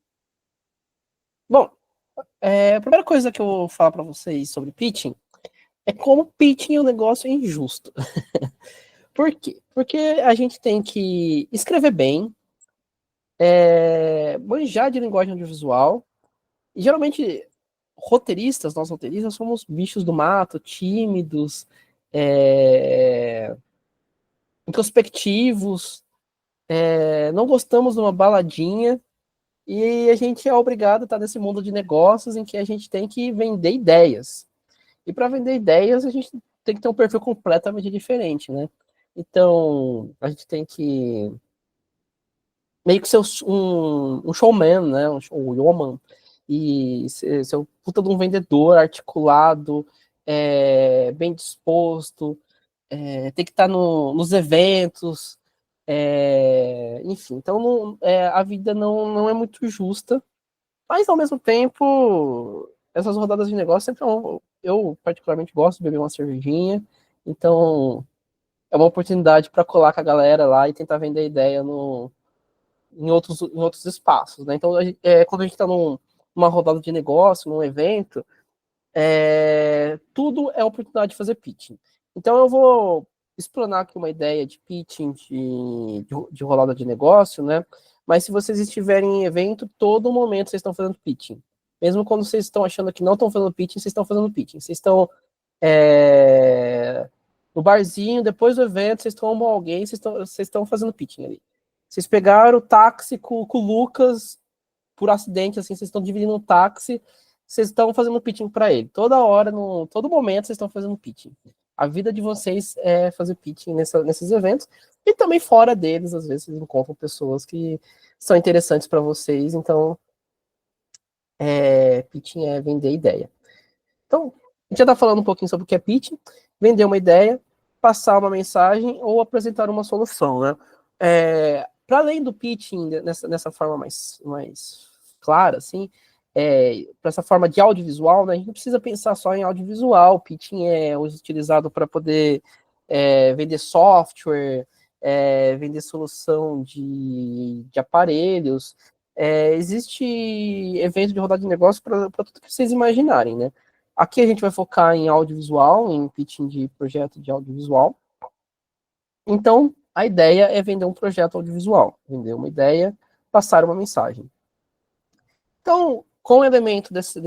Bom, a primeira coisa que eu vou falar para vocês sobre pitching é como pitching é um negócio injusto. Por quê? Porque a gente tem que escrever bem, manjar de linguagem audiovisual, e geralmente nós roteiristas somos bichos do mato, tímidos, introspectivos, não gostamos de uma baladinha, e a gente é obrigado a estar nesse mundo de negócios em que a gente tem que vender ideias. E para vender ideias, a gente tem que ter um perfil completamente diferente, né? Então, a gente tem que meio que ser um showman, né? Um showman. E ser um puta de um vendedor articulado, bem disposto, tem que estar nos eventos, enfim. Então, a vida não é muito justa, mas, ao mesmo tempo, essas rodadas de negócio sempre eu particularmente gosto de beber uma cervejinha, então é uma oportunidade para colar com a galera lá e tentar vender ideia em outros espaços, né? Então, quando a gente está numa rodada de negócio, num evento, tudo é oportunidade de fazer pitching. Então, eu vou explanar aqui uma ideia de pitching de rodada de negócio, né? Mas se vocês estiverem em evento, todo momento vocês estão fazendo pitching. Mesmo quando vocês estão achando que não estão fazendo pitching, vocês estão fazendo pitching. Vocês estão no barzinho, depois do evento, vocês tomam alguém, vocês estão fazendo pitching ali. Vocês pegaram o táxi com o Lucas por acidente, assim, vocês estão dividindo um táxi, vocês estão fazendo pitching para ele. Toda hora, todo momento, vocês estão fazendo pitching. A vida de vocês é fazer pitching nesses eventos, e também fora deles, às vezes, vocês encontram pessoas que são interessantes para vocês, então, pitching é vender ideia. Então, a gente já está falando um pouquinho sobre o que é pitching, vender uma ideia, passar uma mensagem ou apresentar uma solução, né? Para além do pitching, nessa forma mais clara, assim, para essa forma de audiovisual, né, a gente não precisa pensar só em audiovisual. Pitching é utilizado para poder vender software, vender solução de aparelhos. Existe evento de rodada de negócio para tudo que vocês imaginarem, né? Aqui a gente vai focar em audiovisual, em pitching de projeto de audiovisual. Então, a ideia é vender um projeto audiovisual, vender uma ideia, passar uma mensagem. Então, com o elemento desse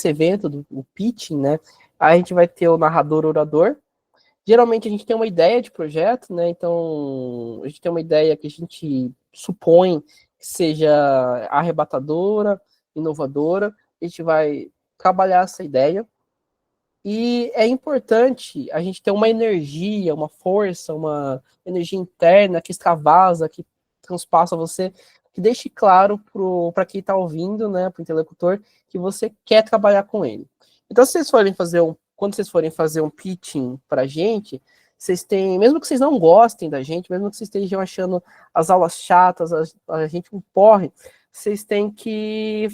evento, do pitching, né, a gente vai ter o narrador, orador. Geralmente a gente tem uma ideia de projeto, né, então a gente tem uma ideia que a gente supõe que seja arrebatadora, inovadora, a gente vai trabalhar essa ideia. E é importante a gente ter uma energia, uma força, uma energia interna que extravasa, que transpassa você, que deixe claro para quem está ouvindo, né, para o interlocutor, que você quer trabalhar com ele. Então, se vocês forem quando vocês forem fazer um pitching para a gente, vocês têm, mesmo que vocês não gostem da gente, mesmo que vocês estejam achando as aulas chatas, a gente um porre, vocês têm que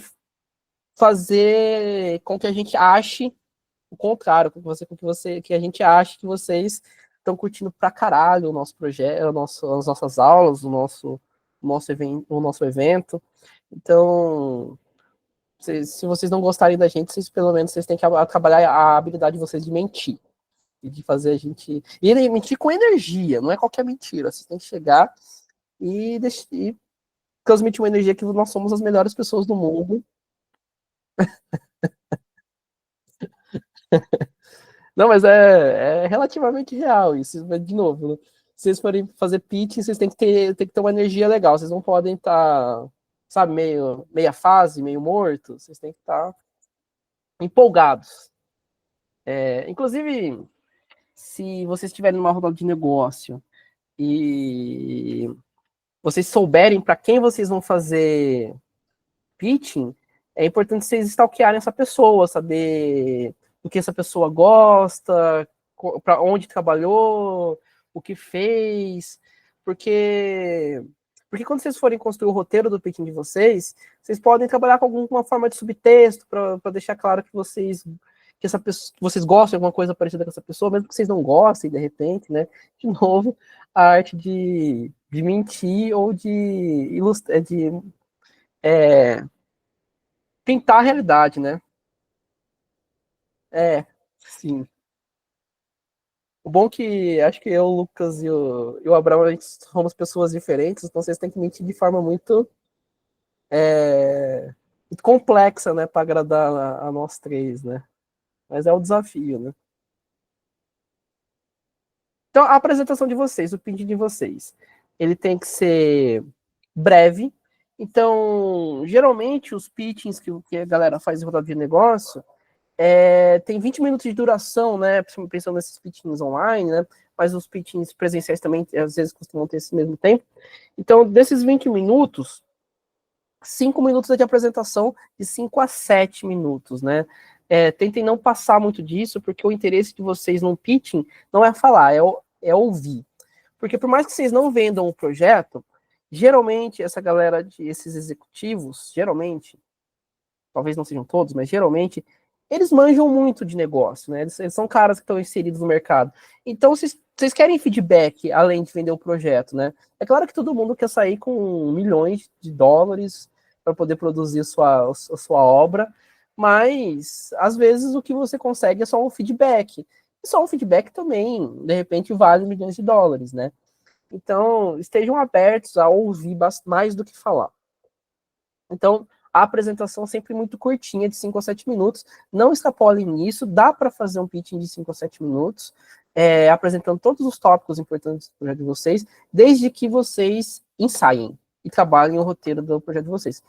fazer com que a gente ache o contrário, que a gente ache que vocês estão curtindo pra caralho o nosso projeto, as nossas aulas, o nosso evento. Então, se vocês não gostarem da gente, pelo menos vocês têm que trabalhar a habilidade de vocês de mentir. E de fazer a gente. E mentir com energia, não é qualquer mentira. Vocês têm que chegar e transmitir uma energia que nós somos as melhores pessoas do mundo. Não, mas é relativamente real isso. De novo, né? Se vocês forem fazer pitching, vocês têm que ter uma energia legal. Vocês não podem estar, sabe, meia fase, meio morto. Vocês têm que estar empolgados. Inclusive, se vocês estiverem numa rodada de negócio e vocês souberem para quem vocês vão fazer pitching, é importante vocês stalkearem essa pessoa, saber o que essa pessoa gosta, para onde trabalhou, o que fez, porque quando vocês forem construir o roteiro do pitching de vocês podem trabalhar com alguma forma de subtexto para deixar claro que vocês gostam de alguma coisa parecida com essa pessoa, mesmo que vocês não gostem, de repente, né? De novo, a arte de mentir ou de ilustrar, pintar a realidade, né? Sim. O bom que acho que eu, o Lucas e o Abraão, a gente somos pessoas diferentes, então vocês têm que mentir de forma muito muito complexa, né, para agradar a nós três, né? Mas é o desafio, né? Então, a apresentação de vocês, o pitch de vocês, ele tem que ser breve. Então, geralmente, os pitchings que a galera faz em rodada de negócio tem 20 minutos de duração, né? Pensando nesses pitchings online, né? Mas os pitchings presenciais também, às vezes, costumam ter esse mesmo tempo. Então, desses 20 minutos, 5 minutos é de apresentação, de 5 a 7 minutos, né? Tentem não passar muito disso, porque o interesse de vocês no pitching não é falar, é ouvir. Porque por mais que vocês não vendam o projeto, geralmente essa galera, esses executivos, geralmente, talvez não sejam todos, mas geralmente, eles manjam muito de negócio, né? Eles são caras que estão inseridos no mercado. Então, vocês querem feedback além de vender o projeto, né? É claro que todo mundo quer sair com milhões de dólares para poder produzir a sua obra, mas às vezes o que você consegue é só um feedback. E só um feedback também, de repente, vale milhões de dólares, né? Então, estejam abertos a ouvir mais do que falar. Então, a apresentação é sempre muito curtinha, de 5 a 7 minutos. Não extrapolem nisso, dá para fazer um pitching de 5 a 7 minutos, apresentando todos os tópicos importantes do projeto de vocês, desde que vocês ensaiem e trabalhem o roteiro do projeto de vocês.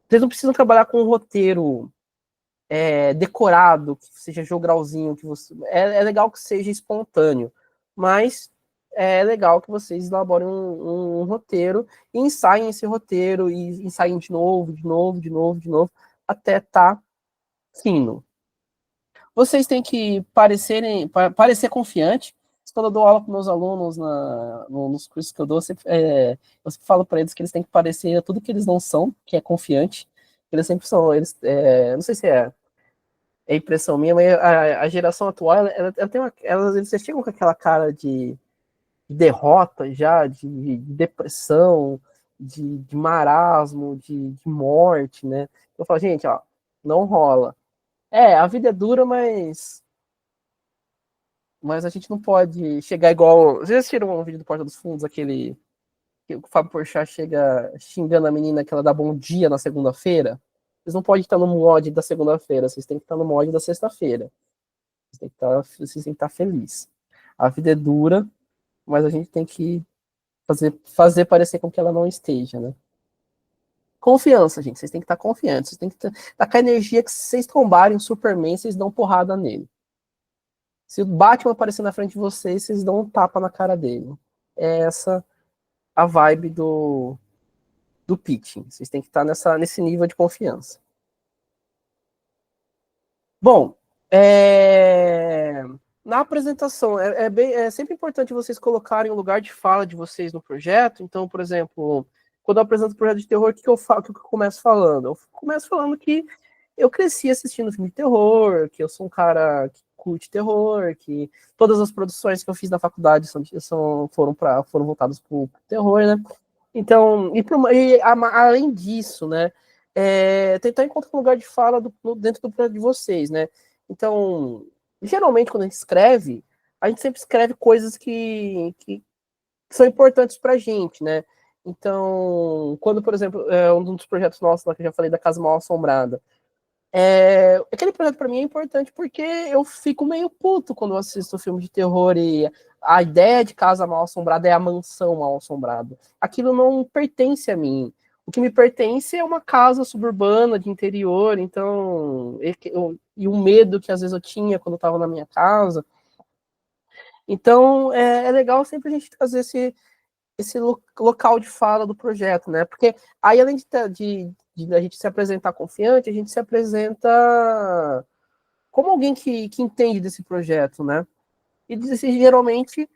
Vocês não precisam trabalhar com um roteiro decorado, que seja jogralzinho, que você... é legal que seja espontâneo, mas é legal que vocês elaborem um roteiro e ensaiem esse roteiro e ensaiem de novo, até estar fino. Vocês têm que parecer confiante. Quando eu dou aula para meus alunos nos cursos que eu dou, eu sempre falo para eles que eles têm que parecer tudo que eles não são, que é confiante. Eles sempre são, não sei se é impressão minha, mas a geração atual, eles já chegam com aquela cara de derrota já, de depressão, de marasmo, de morte, né? Eu falo, gente, ó, não rola. A vida é dura, mas a gente não pode chegar igual... Vocês assistiram um vídeo do Porta dos Fundos, aquele que o Fábio Porchat chega xingando a menina que ela dá bom dia na segunda-feira? Vocês não podem estar no mod da segunda-feira, vocês têm que estar no mod da sexta-feira. Vocês têm que estar felizes. A vida é dura, mas a gente tem que fazer parecer com que ela não esteja, né? Confiança, gente. Vocês têm que estar confiantes. Vocês têm que estar com a energia que se vocês trombarem o Superman, vocês dão porrada nele. Se o Batman aparecer na frente de vocês, vocês dão um tapa na cara dele. É essa a vibe do pitching. Vocês têm que estar nesse nível de confiança. Bom, na apresentação, é sempre importante vocês colocarem o lugar de fala de vocês no projeto. Então, por exemplo, quando eu apresento o projeto de terror, o que eu começo falando? Eu começo falando que eu cresci assistindo filme de terror, que eu sou um cara que curte terror, que todas as produções que eu fiz na faculdade foram voltadas para o terror, né? Então, além disso, né, tentar encontrar um lugar de fala dentro do projeto de vocês, né? Então, geralmente, quando a gente escreve, a gente sempre escreve coisas que são importantes pra gente, né? Então, quando, por exemplo, um dos projetos nossos lá que eu já falei da Casa Mal Assombrada, aquele projeto para mim é importante porque eu fico meio puto quando eu assisto filme de terror e a ideia de Casa Mal Assombrada é a mansão mal assombrada. Aquilo não pertence a mim. O que me pertence é uma casa suburbana de interior, então e o medo que às vezes eu tinha quando eu estava na minha casa. Então é legal sempre a gente trazer esse local de fala do projeto, né? Porque aí, além de a gente se apresentar confiante, a gente se apresenta como alguém que entende desse projeto, né? E geralmente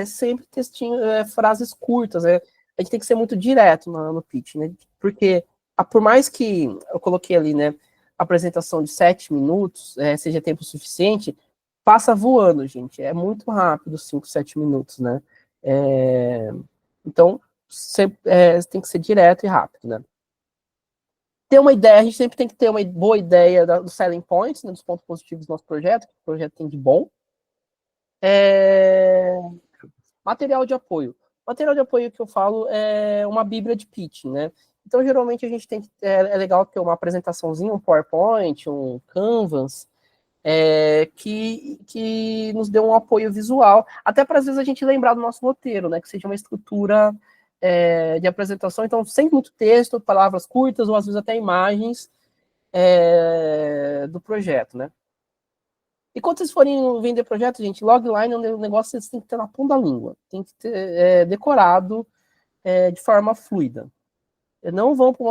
sempre textinho, frases curtas, né? A gente tem que ser muito direto no pitch, né? Porque por mais que eu coloquei ali, né, apresentação de 7 minutos, seja tempo suficiente, passa voando, gente. É muito rápido, 5, 7 minutos, né? Então, tem que ser direto e rápido, né? Ter uma ideia, a gente sempre tem que ter uma boa ideia dos selling points, né, dos pontos positivos do nosso projeto, que o projeto tem de bom. Material de apoio. Material de apoio que eu falo é uma bíblia de pitching, né? Então, geralmente, a gente tem que, é legal ter uma apresentaçãozinha, um PowerPoint, um Canvas, que nos dê um apoio visual, até para, às vezes, a gente lembrar do nosso roteiro, né? Que seja uma estrutura de apresentação, então, sem muito texto, palavras curtas, ou às vezes até imagens do projeto, né? E quando vocês forem vender projeto, gente, logline é um negócio que vocês têm que ter na ponta da língua, tem que ter decorado de forma fluida. Não vão para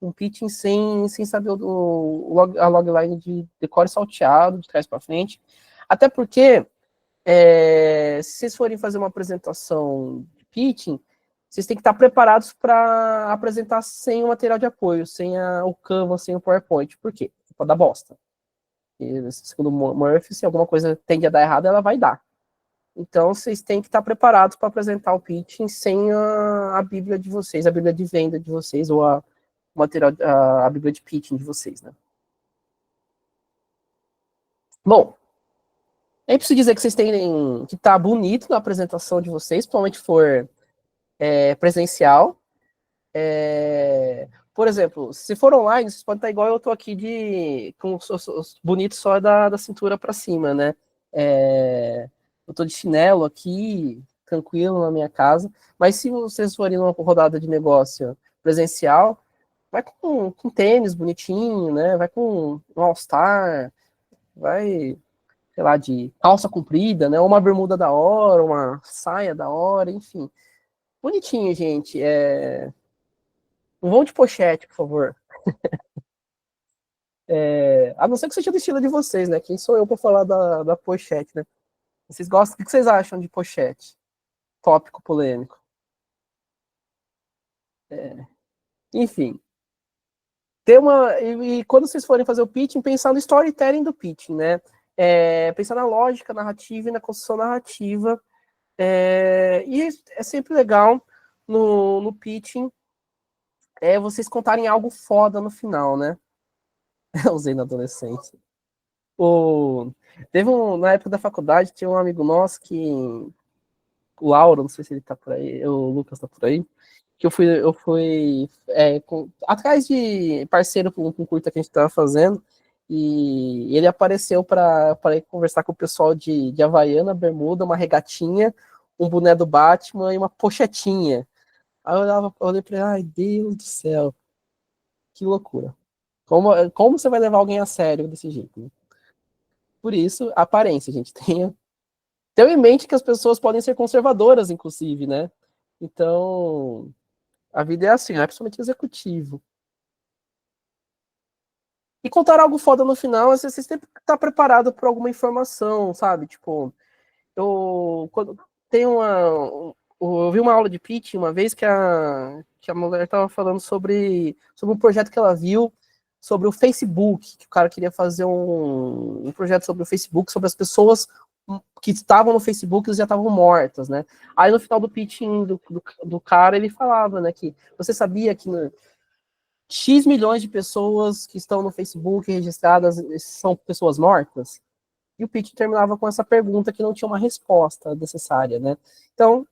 um pitching sem saber a logline de decore salteado, de trás para frente. Até porque, se vocês forem fazer uma apresentação de pitching, vocês têm que estar preparados para apresentar sem o material de apoio, sem o Canva, sem o PowerPoint. Por quê? Pode dar bosta. E, segundo o Murphy, se alguma coisa tende a dar errado, ela vai dar. Então, vocês têm que estar preparados para apresentar o pitching sem a Bíblia de vocês, a Bíblia de venda de vocês, ou a Bíblia de pitching de vocês, né? Bom, é preciso dizer que vocês têm que estar bonito na apresentação de vocês, principalmente se for presencial. Por exemplo, se for online, vocês podem estar igual eu estou aqui com os bonitos só da cintura para cima, né? Eu tô de chinelo aqui, tranquilo na minha casa, mas se vocês forem numa rodada de negócio presencial, vai com tênis bonitinho, né? Vai com um All-Star, vai, sei lá, de calça comprida, né? Uma bermuda da hora, uma saia da hora, enfim. Bonitinho, gente. Não vão de pochete, por favor. A não ser que seja do estilo de vocês, né? Quem sou eu para falar da pochete, né? Vocês gostam? O que vocês acham de pochete? Tópico polêmico. Enfim. E quando vocês forem fazer o pitching, pensar no storytelling do pitching, né? Pensar na lógica narrativa e na construção narrativa. E é sempre legal no pitching vocês contarem algo foda no final, né? Eu usei na adolescência. Na época da faculdade, tinha um amigo nosso o Lauro, não sei se ele tá por aí, o Lucas tá por aí, que eu fui atrás de parceiro para um curta que a gente tava fazendo, e ele apareceu para ir conversar com o pessoal de Havaiana, bermuda, uma regatinha, um boné do Batman e uma pochetinha. Aí eu olhei pra ele, ai, Deus do céu, que loucura. Como você vai levar alguém a sério desse jeito, né? Por isso, a aparência, gente, tenha em mente que as pessoas podem ser conservadoras, inclusive, né? Então, a vida é assim, né? Principalmente executivo. E contar algo foda no final, você sempre tá preparado por alguma informação, sabe? Tipo, eu vi uma aula de pitch uma vez que a mulher tava falando sobre um projeto que ela viu sobre o Facebook, que o cara queria fazer um projeto sobre o Facebook, sobre as pessoas que estavam no Facebook e já estavam mortas, né? Aí no final do pitching do cara, ele falava, né, que você sabia que X milhões de pessoas que estão no Facebook registradas são pessoas mortas? E o pitch terminava com essa pergunta que não tinha uma resposta necessária, né? Então,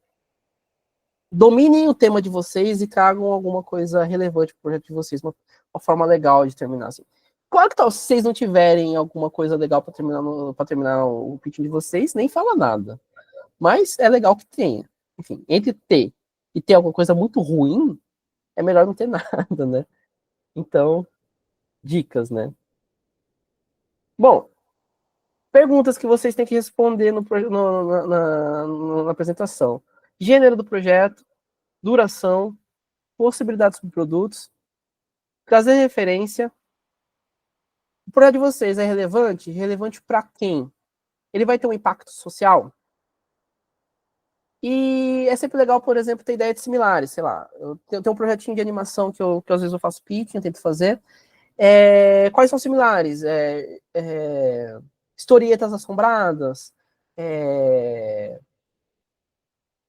dominem o tema de vocês e tragam alguma coisa relevante para o projeto de vocês, uma forma legal de terminar assim. Claro que se vocês não tiverem alguma coisa legal para terminar o pitch de vocês, nem fala nada. Mas é legal que tenha. Enfim, entre ter e ter alguma coisa muito ruim, é melhor não ter nada, né? Então, dicas, né? Bom, perguntas que vocês têm que responder na apresentação. Gênero do projeto, duração, possibilidades de produtos, trazer referência. O projeto de vocês é relevante? Relevante para quem? Ele vai ter um impacto social? E é sempre legal, por exemplo, ter ideias similares, sei lá. Eu tenho um projetinho de animação que às vezes eu faço pitching, eu tento fazer. Quais são similares? Historietas assombradas,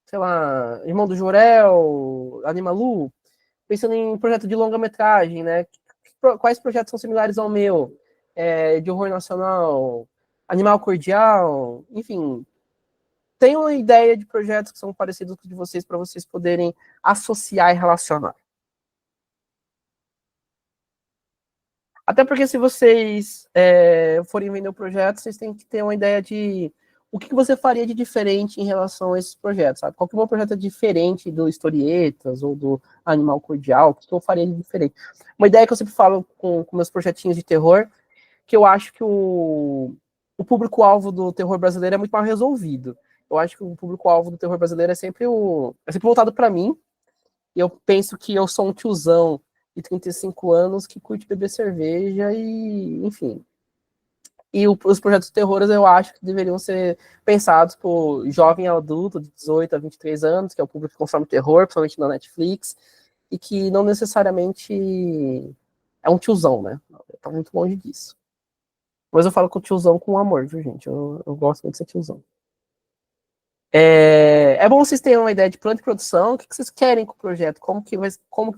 sei lá, Irmão do Jorel, Animalu, pensando em projeto de longa-metragem, né? Quais projetos são similares ao meu? De horror nacional, Animal Cordial, enfim. Tenho uma ideia de projetos que são parecidos com os de vocês para vocês poderem associar e relacionar. Até porque se vocês forem vender o projeto, vocês têm que ter uma ideia de o que você faria de diferente em relação a esses projetos, sabe? Qual que é um projeto diferente do Historietas ou do Animal Cordial, o que eu faria de diferente? Uma ideia que eu sempre falo com meus projetinhos de terror, que eu acho que o público-alvo do terror brasileiro é muito mal resolvido. Eu acho que o público-alvo do terror brasileiro é sempre voltado para mim. E eu penso que eu sou um tiozão de 35 anos que curte beber cerveja e, enfim. E os projetos de terror eu acho que deveriam ser pensados por jovem adulto de 18 a 23 anos, que é o público que consome terror, principalmente na Netflix, e que não necessariamente é um tiozão, né? Tá muito longe disso. Mas eu falo com tiozão com amor, viu, gente? Eu gosto muito de ser tiozão. É bom vocês terem uma ideia de plano de produção, o que vocês querem com o projeto, como que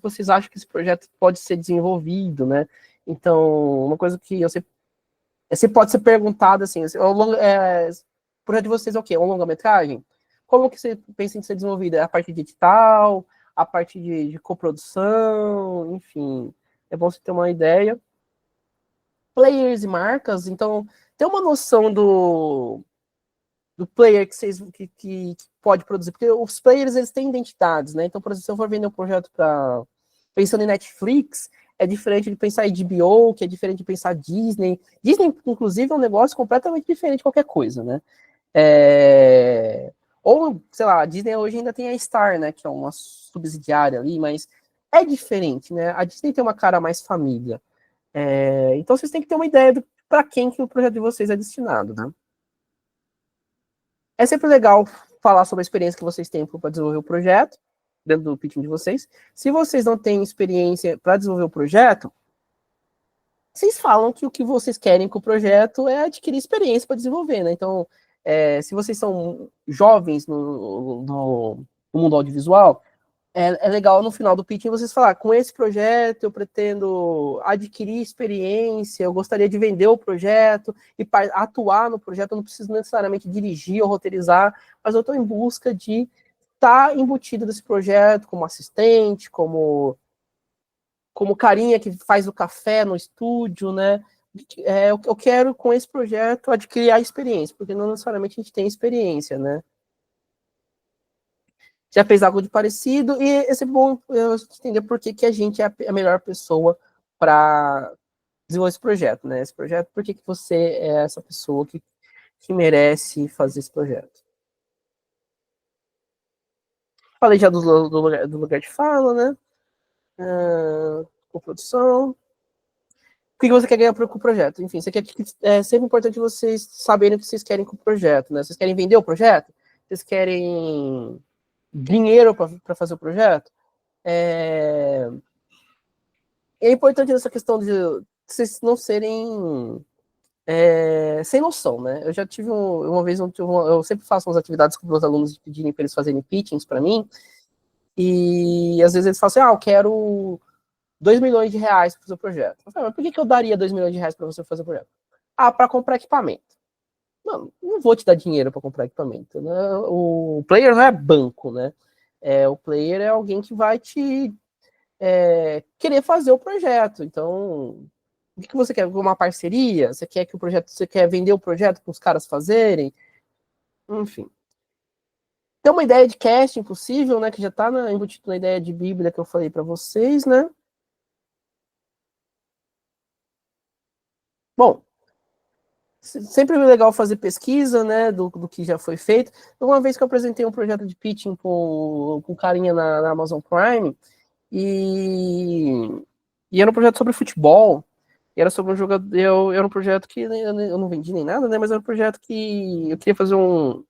vocês acham que esse projeto pode ser desenvolvido, né? Então, uma coisa que eu sempre pode ser perguntado assim, o projeto de vocês é o quê? É uma longa-metragem? Como que você pensa em ser desenvolvido? É a parte de edital, a parte de coprodução, enfim. É bom você ter uma ideia. Players e marcas, então, ter uma noção do player que pode produzir, porque os players, eles têm identidades, né? Então, por exemplo, se eu for vender um projeto pensando em Netflix, é diferente de pensar em HBO, que é diferente de pensar Disney. Disney, inclusive, é um negócio completamente diferente de qualquer coisa, né? Ou, sei lá, a Disney hoje ainda tem a Star, né? Que é uma subsidiária ali, mas é diferente, né? A Disney tem uma cara mais família. Então, vocês têm que ter uma ideia para quem que o projeto de vocês é destinado, né? É sempre legal falar sobre a experiência que vocês têm para desenvolver o projeto, dentro do pitching de vocês. Se vocês não têm experiência para desenvolver o projeto, vocês falam que o que vocês querem com o projeto é adquirir experiência para desenvolver, né? Então, se vocês são jovens no mundo audiovisual, é legal no final do pitching vocês falar, com esse projeto eu pretendo adquirir experiência, eu gostaria de vender o projeto e atuar no projeto, eu não preciso necessariamente dirigir ou roteirizar, mas eu estou em busca de estar embutido nesse projeto como assistente, como carinha que faz o café no estúdio, né? Eu quero, com esse projeto, adquirir a experiência, porque não necessariamente a gente tem experiência, né? Já fez algo de parecido, e é sempre bom entender por que a gente é a melhor pessoa para desenvolver esse projeto, né? Esse projeto, por que você é essa pessoa que merece fazer esse projeto. Falei já do lugar de fala, né? Coprodução. O que você quer ganhar com o projeto? Enfim, é sempre importante vocês saberem o que vocês querem com o projeto, né? Vocês querem vender o projeto? Vocês querem dinheiro para fazer o projeto? É importante essa questão de vocês não serem sem noção, né? Eu já tive uma vez, eu sempre faço umas atividades com meus alunos pedirem para eles fazerem pitchings para mim, e às vezes eles falam assim, eu quero 2 milhões de reais para fazer o projeto. Eu falo, mas por que eu daria 2 milhões de reais para você fazer o projeto? Para comprar equipamento. Não vou te dar dinheiro para comprar equipamento, né? O player não é banco, né? O player é alguém que vai te querer fazer o projeto. Então, o que você quer? Uma parceria? Você quer vender o projeto para os caras fazerem? Enfim. Tem uma ideia de casting possível, né? Que já está embutido na ideia de Bíblia que eu falei para vocês, né? Bom, sempre é legal fazer pesquisa, né, do que já foi feito. Uma vez que eu apresentei um projeto de pitching com um carinha na Amazon Prime, e era um projeto sobre futebol, e era sobre um jogador, era um projeto que eu não vendi nem nada, né, mas era um projeto que eu queria fazer uma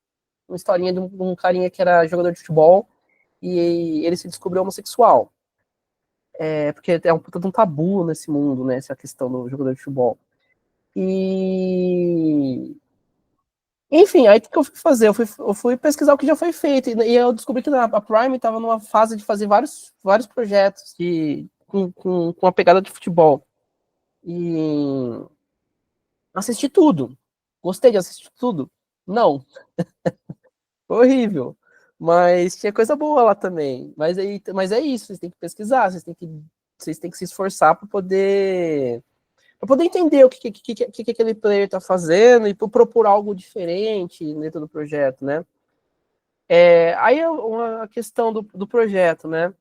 historinha de um carinha que era jogador de futebol, e ele se descobriu homossexual. Porque é um puta de um tabu nesse mundo, né, essa questão do jogador de futebol. E enfim, aí o que eu fui fazer? Eu fui pesquisar o que já foi feito, e eu descobri que a Prime estava numa fase de fazer vários projetos com a pegada de futebol. E assisti tudo. Gostei de assistir tudo? Não. Horrível. Mas tinha coisa boa lá também. Mas é isso, vocês têm que pesquisar, vocês têm que se esforçar para poder para poder entender o que aquele player está fazendo e propor algo diferente dentro do projeto, né? Aí uma questão do projeto, né?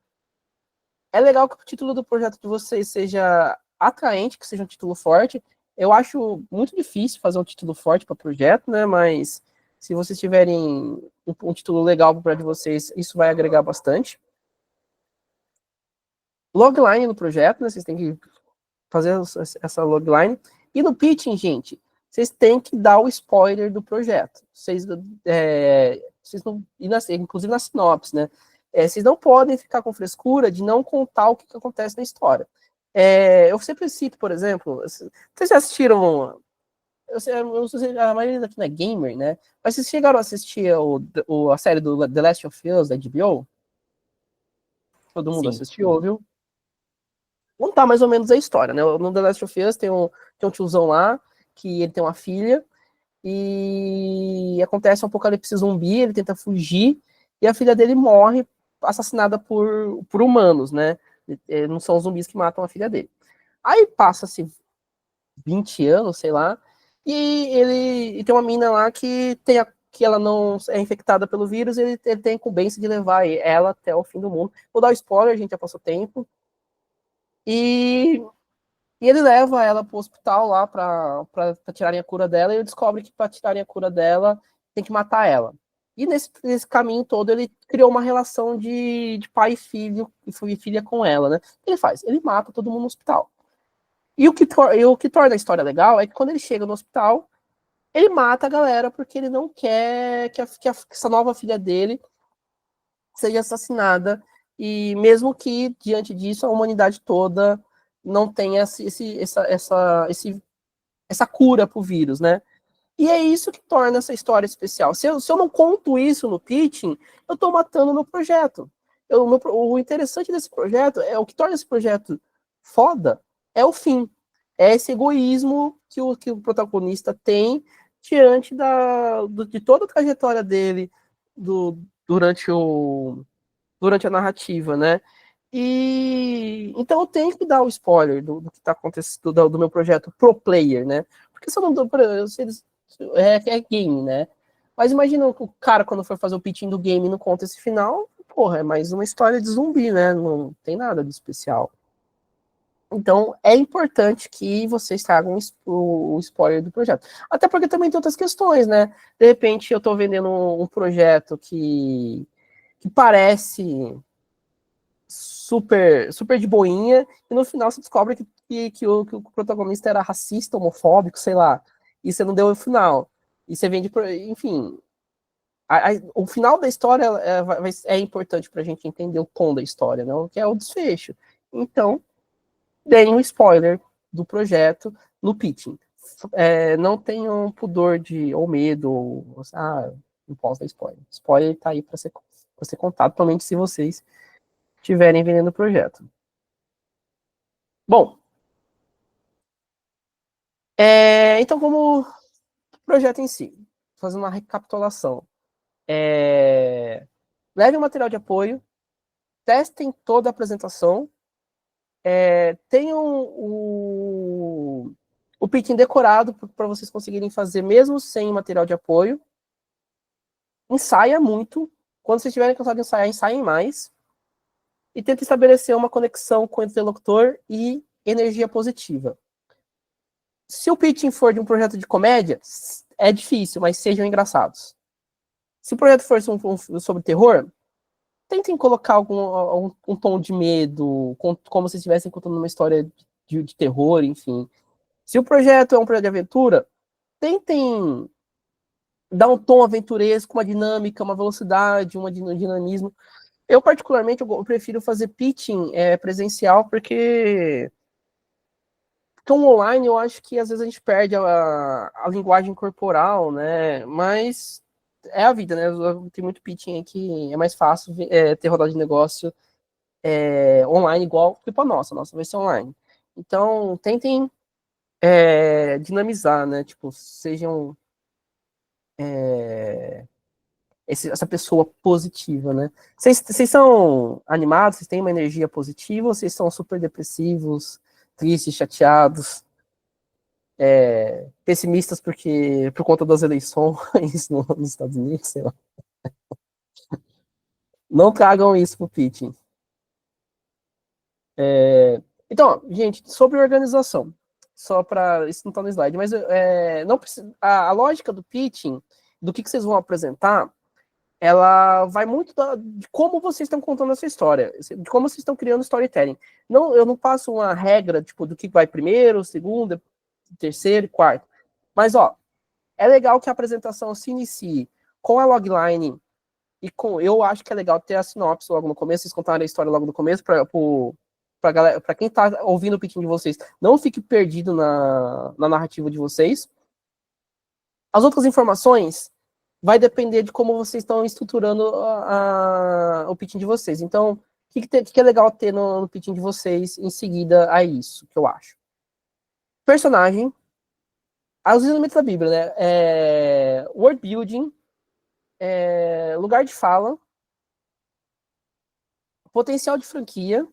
É legal que o título do projeto de vocês seja atraente, que seja um título forte. Eu acho muito difícil fazer um título forte para projeto, né? Mas se vocês tiverem um título legal para o projeto de vocês, isso vai agregar bastante. Logline no projeto, né? Vocês têm que fazer essa logline. E no pitching, gente, vocês têm que dar o spoiler do projeto. Vocês não, inclusive na sinopse, né? Vocês não podem ficar com frescura de não contar o que acontece na história. Eu sempre cito, por exemplo, vocês já assistiram, eu sei se a maioria daqui não é gamer, né? Mas vocês chegaram a assistir a série do The Last of Us da HBO? Todo mundo Sim. assistiu, viu? Contar mais ou menos a história, né? No The Last of Us tem um tiozão lá, que ele tem uma filha, e acontece um apocalipse zumbi, ele tenta fugir, e a filha dele morre assassinada por humanos, né? Não são os zumbis que matam a filha dele. Aí passa-se 20 anos, sei lá, e tem uma mina lá que ela não é infectada pelo vírus, ele tem a incumbência de levar ela até o fim do mundo. Vou dar o spoiler, a gente já passou tempo. E ele leva ela pro hospital lá pra tirarem a cura dela, e ele descobre que pra tirarem a cura dela tem que matar ela. E nesse caminho todo ele criou uma relação de pai e filho, e filha com ela, né? O que ele faz? Ele mata todo mundo no hospital. E o que torna a história legal é que quando ele chega no hospital, ele mata a galera porque ele não quer que essa nova filha dele seja assassinada, e mesmo que, diante disso, a humanidade toda não tenha essa cura para o vírus, né? E é isso que torna essa história especial. Se eu não conto isso no pitching, eu estou matando o meu projeto. O interessante desse projeto, o que torna esse projeto foda, é o fim. É esse egoísmo que o protagonista tem diante de toda a trajetória dele durante a narrativa, né? E então eu tenho que dar o spoiler do que está acontecendo do meu projeto pro player, né? Porque se eu não dou para eles é game, né? Mas imagina o cara quando for fazer o pitching do game e não conta esse final, porra, é mais uma história de zumbi, né? Não tem nada de especial. Então é importante que vocês tragam o spoiler do projeto. Até porque também tem outras questões, né? De repente eu estou vendendo um projeto que parece super de boinha, e no final você descobre que o protagonista era racista, homofóbico, sei lá, e você não deu o final. E você vende, enfim. O final da história é importante pra gente entender o tom da história, não? Que é o desfecho. Então, deem um spoiler do projeto no pitching. Não tenham pudor ou medo, não posso dar spoiler. Spoiler tá aí pra ser contado, principalmente se vocês estiverem vendendo o projeto. Bom, então como projeto em si, fazendo uma recapitulação, leve o material de apoio, testem toda a apresentação, tenham o pitching decorado para vocês conseguirem fazer mesmo sem material de apoio, ensaia muito, quando vocês tiverem cansado de ensaiar, ensaiem mais, e tenta estabelecer uma conexão com o interlocutor e energia positiva. Se o pitching for de um projeto de comédia, é difícil, mas sejam engraçados. Se o projeto for sobre terror, tentem colocar um tom de medo, como se estivessem contando uma história de terror, enfim. Se o projeto é um projeto de aventura, tentem dar um tom aventuresco, uma dinâmica, uma velocidade, um dinamismo. Eu, particularmente, eu prefiro fazer pitching presencial, porque então, online, eu acho que às vezes a gente perde a linguagem corporal, né? Mas é a vida, né? Tem muito pitching aqui, é mais fácil ter rodada de negócio online igual que a nossa vai ser online. Então, tentem dinamizar, né? Tipo, sejam essa pessoa positiva, né? Vocês são animados? Vocês têm uma energia positiva ou vocês são super depressivos, tristes, chateados? pessimistas por conta das eleições nos Estados Unidos, sei lá. Não tragam isso pro pitching. Então, gente, sobre organização, só para isso não está no slide, mas não precisa, a lógica do pitching, do que vocês vão apresentar, ela vai muito de como vocês estão contando essa história, de como vocês estão criando storytelling. Não, eu não passo uma regra tipo do que vai primeiro, segundo, terceiro e quarto. Mas é legal que a apresentação se inicie com a logline e eu acho que é legal ter a sinopse logo no começo, vocês contarem a história logo no começo para quem está ouvindo o pitching de vocês, não fique perdido na narrativa de vocês. As outras informações vai depender de como vocês estão estruturando o pitching de vocês. Então, o que é legal ter no pitching de vocês em seguida a isso, que eu acho? Personagem, os elementos da Bíblia, né? World building, lugar de fala, potencial de franquia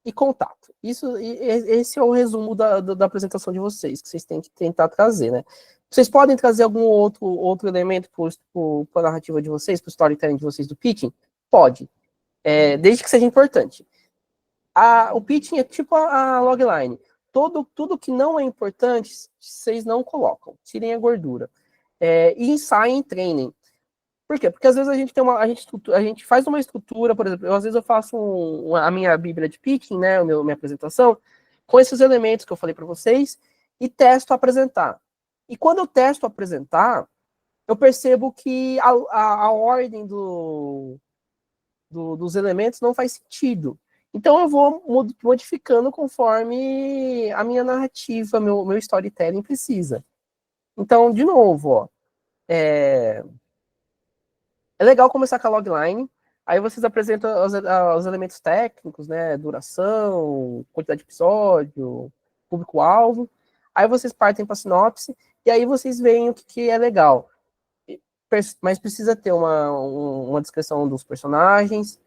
e contato. Esse é o resumo da apresentação de vocês, que vocês têm que tentar trazer, né? Vocês podem trazer algum outro elemento para a narrativa de vocês, para o storytelling de vocês do pitching? Pode, desde que seja importante. O pitching é tipo a logline. Tudo que não é importante, vocês não colocam. Tirem a gordura. E ensaiem, treinem. Por quê? Porque às vezes a gente faz uma estrutura, por exemplo, às vezes eu faço a minha bíblia de pitching, né, minha apresentação, com esses elementos que eu falei para vocês, e testo apresentar. E quando eu testo apresentar, eu percebo que a ordem dos elementos não faz sentido. Então eu vou modificando conforme a minha narrativa, meu storytelling precisa. Então, de novo, é legal começar com a logline, aí vocês apresentam os elementos técnicos, né, duração, quantidade de episódio, público-alvo, aí vocês partem para a sinopse, e aí vocês veem o que é legal. Mas precisa ter uma descrição dos personagens,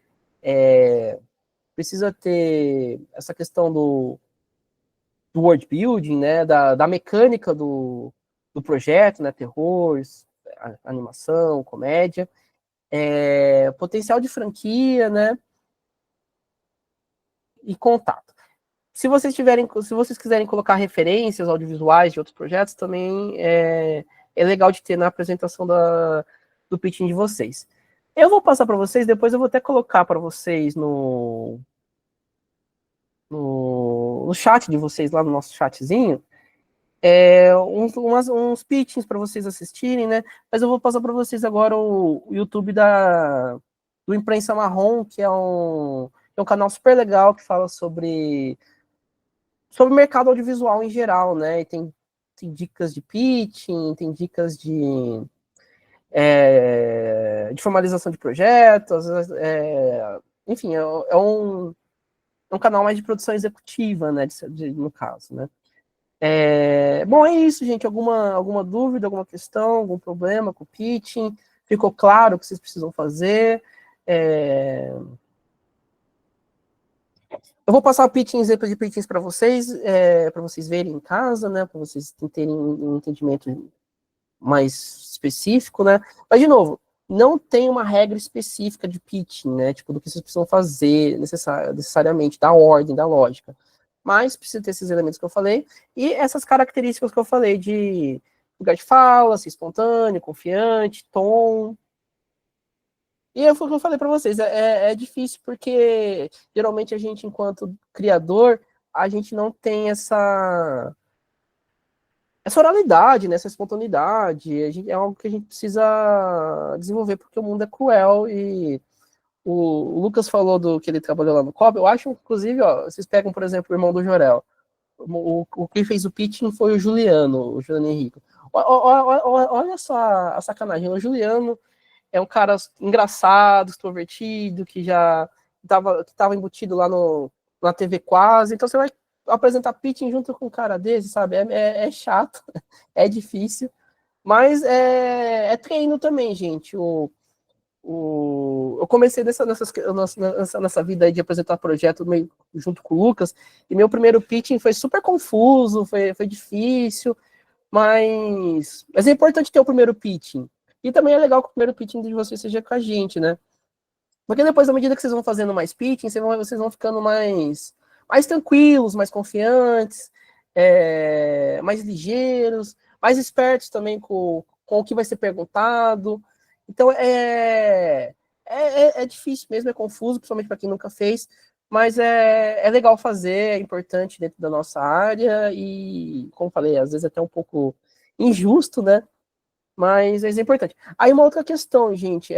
precisa ter essa questão do world building, né, da mecânica do projeto, né, terror, animação, comédia, potencial de franquia, né, e contato. Se vocês quiserem colocar referências audiovisuais de outros projetos, também é legal de ter na apresentação do pitching de vocês. Eu vou passar para vocês, depois eu vou até colocar para vocês no chat de vocês, lá no nosso chatzinho, uns pitchings para vocês assistirem, né? Mas eu vou passar para vocês agora o YouTube do Imprensa Marrom, que é um canal super legal que fala sobre o mercado audiovisual em geral, né? E tem dicas de pitching, tem dicas de formalização de projetos, enfim, é um canal mais de produção executiva, né? No caso, né? Bom, é isso, gente. Alguma dúvida, alguma questão, algum problema com o pitching? Ficou claro o que vocês precisam fazer? Eu vou passar o pitching, exemplo de pitchings para vocês verem em casa, né? Para vocês terem um entendimento mais específico, né? Mas, de novo, não tem uma regra específica de pitching, né? Tipo, do que vocês precisam fazer necessariamente, da ordem, da lógica. Mas precisa ter esses elementos que eu falei e essas características que eu falei de lugar de fala, ser espontâneo, confiante, tom. E foi o que eu falei para vocês, é difícil porque geralmente a gente, enquanto criador, a gente não tem essa oralidade, né, essa espontaneidade, é algo que a gente precisa desenvolver porque o mundo é cruel e o Lucas falou do que ele trabalhou lá no COB, eu acho, inclusive, vocês pegam, por exemplo, o irmão do Jorel, quem fez o pitching foi o Juliano Henrique. Olha só a sacanagem, o Juliano é um cara engraçado, extrovertido, que já estava embutido lá na TV quase, então você vai apresentar pitching junto com um cara desse, sabe? É chato, é difícil, mas é treino também, gente. Eu comecei nessa vida aí de apresentar projeto meio junto com o Lucas, e meu primeiro pitching foi super confuso, foi difícil, mas é importante ter o primeiro pitching. E também é legal que o primeiro pitching de vocês seja com a gente, né? Porque depois, à medida que vocês vão fazendo mais pitching, vocês vão ficando mais tranquilos, mais confiantes, mais ligeiros, mais espertos também com o que vai ser perguntado. Então, é difícil mesmo, é confuso, principalmente para quem nunca fez, mas é legal fazer, é importante dentro da nossa área e, como falei, às vezes até um pouco injusto, né? Mas é importante. Aí uma outra questão, gente,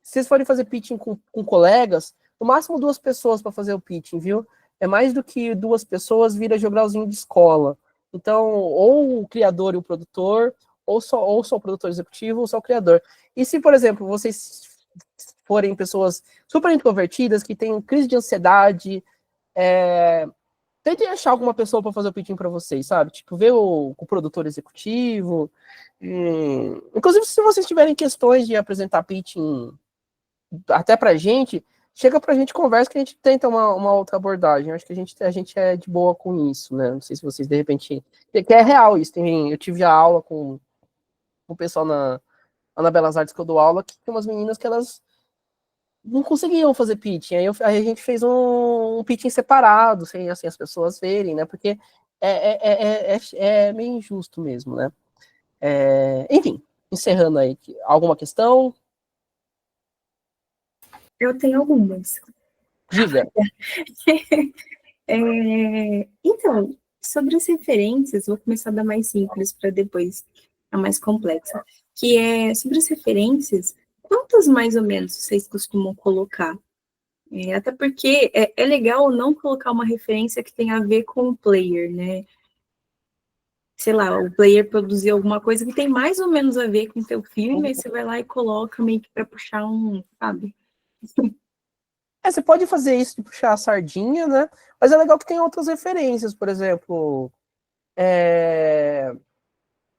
se vocês forem fazer pitching com colegas, no máximo 2 pessoas para fazer o pitching, viu? É mais do que 2 pessoas, vira jogralzinho de escola. Então, ou o criador e o produtor, ou só o produtor executivo, ou só o criador. E se, por exemplo, vocês forem pessoas super introvertidas, que têm crise de ansiedade, tentem achar alguma pessoa para fazer o pitching para vocês, sabe? Tipo, ver o produtor executivo. Inclusive, se vocês tiverem questões de apresentar pitching até pra gente, chega pra gente, conversa, que a gente tenta uma outra abordagem. Acho que a gente é de boa com isso, né? Não sei se vocês, de repente... Que é real isso. Eu tive já aula com o pessoal na Belas Artes que eu dou aula, que tem umas meninas que elas não conseguiam fazer pitching. Aí a gente fez um pitching separado, sem assim, as pessoas verem, né? Porque é meio injusto mesmo, né? Enfim, encerrando aí. Alguma questão? Eu tenho algumas. Diga. Então, sobre as referências, vou começar da mais simples para depois a mais complexa, que é sobre as referências, quantas mais ou menos vocês costumam colocar? Até porque é legal não colocar uma referência que tenha a ver com o player, né? Sei lá, o player produziu alguma coisa que tem mais ou menos a ver com o teu filme, aí você vai lá e coloca meio que para puxar sabe? Você pode fazer isso de puxar a sardinha, né? Mas é legal que tem outras referências, por exemplo,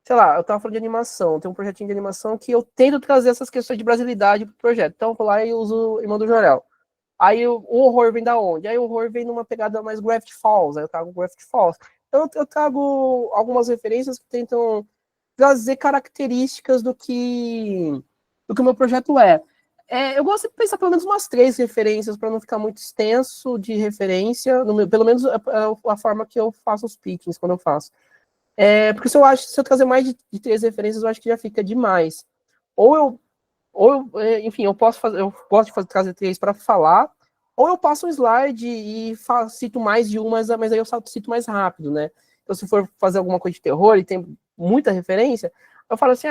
sei lá, eu tava falando de animação, tem um projetinho de animação que eu tento trazer essas questões de brasilidade pro projeto. Então eu vou lá e uso Irmão do Jorel. Aí o horror vem da onde? Aí o horror vem numa pegada mais Gravity Falls, aí eu trago Gravity Falls. Então eu trago algumas referências que tentam trazer características do que o meu projeto é. Eu gosto de pensar pelo menos umas 3 referências para não ficar muito extenso de referência, pelo menos a forma que eu faço os pitchings quando eu faço. Porque se eu trazer mais de 3 referências, eu acho que já fica demais. Enfim, eu gosto de trazer 3 para falar, ou eu passo um slide e cito mais de uma, mas aí eu cito mais rápido, né? Então, se for fazer alguma coisa de terror e tem muita referência, eu falo assim,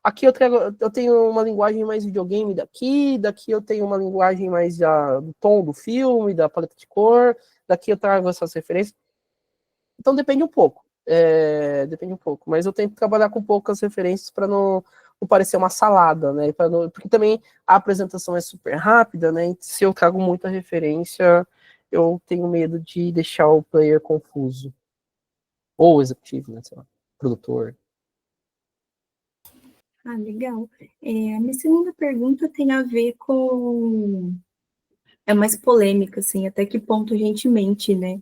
aqui eu tenho uma linguagem mais videogame daqui eu tenho uma linguagem mais do tom do filme, da paleta de cor, daqui eu trago essas referências. Então depende um pouco. Depende um pouco. Mas eu tento trabalhar com poucas referências para não parecer uma salada, né? Porque também a apresentação é super rápida, né? E se eu trago muita referência, eu tenho medo de deixar o player confuso. Ou o executivo, né? Sei lá, produtor. Legal. A minha segunda pergunta tem a ver com... É mais polêmica, assim, até que ponto a gente mente, né?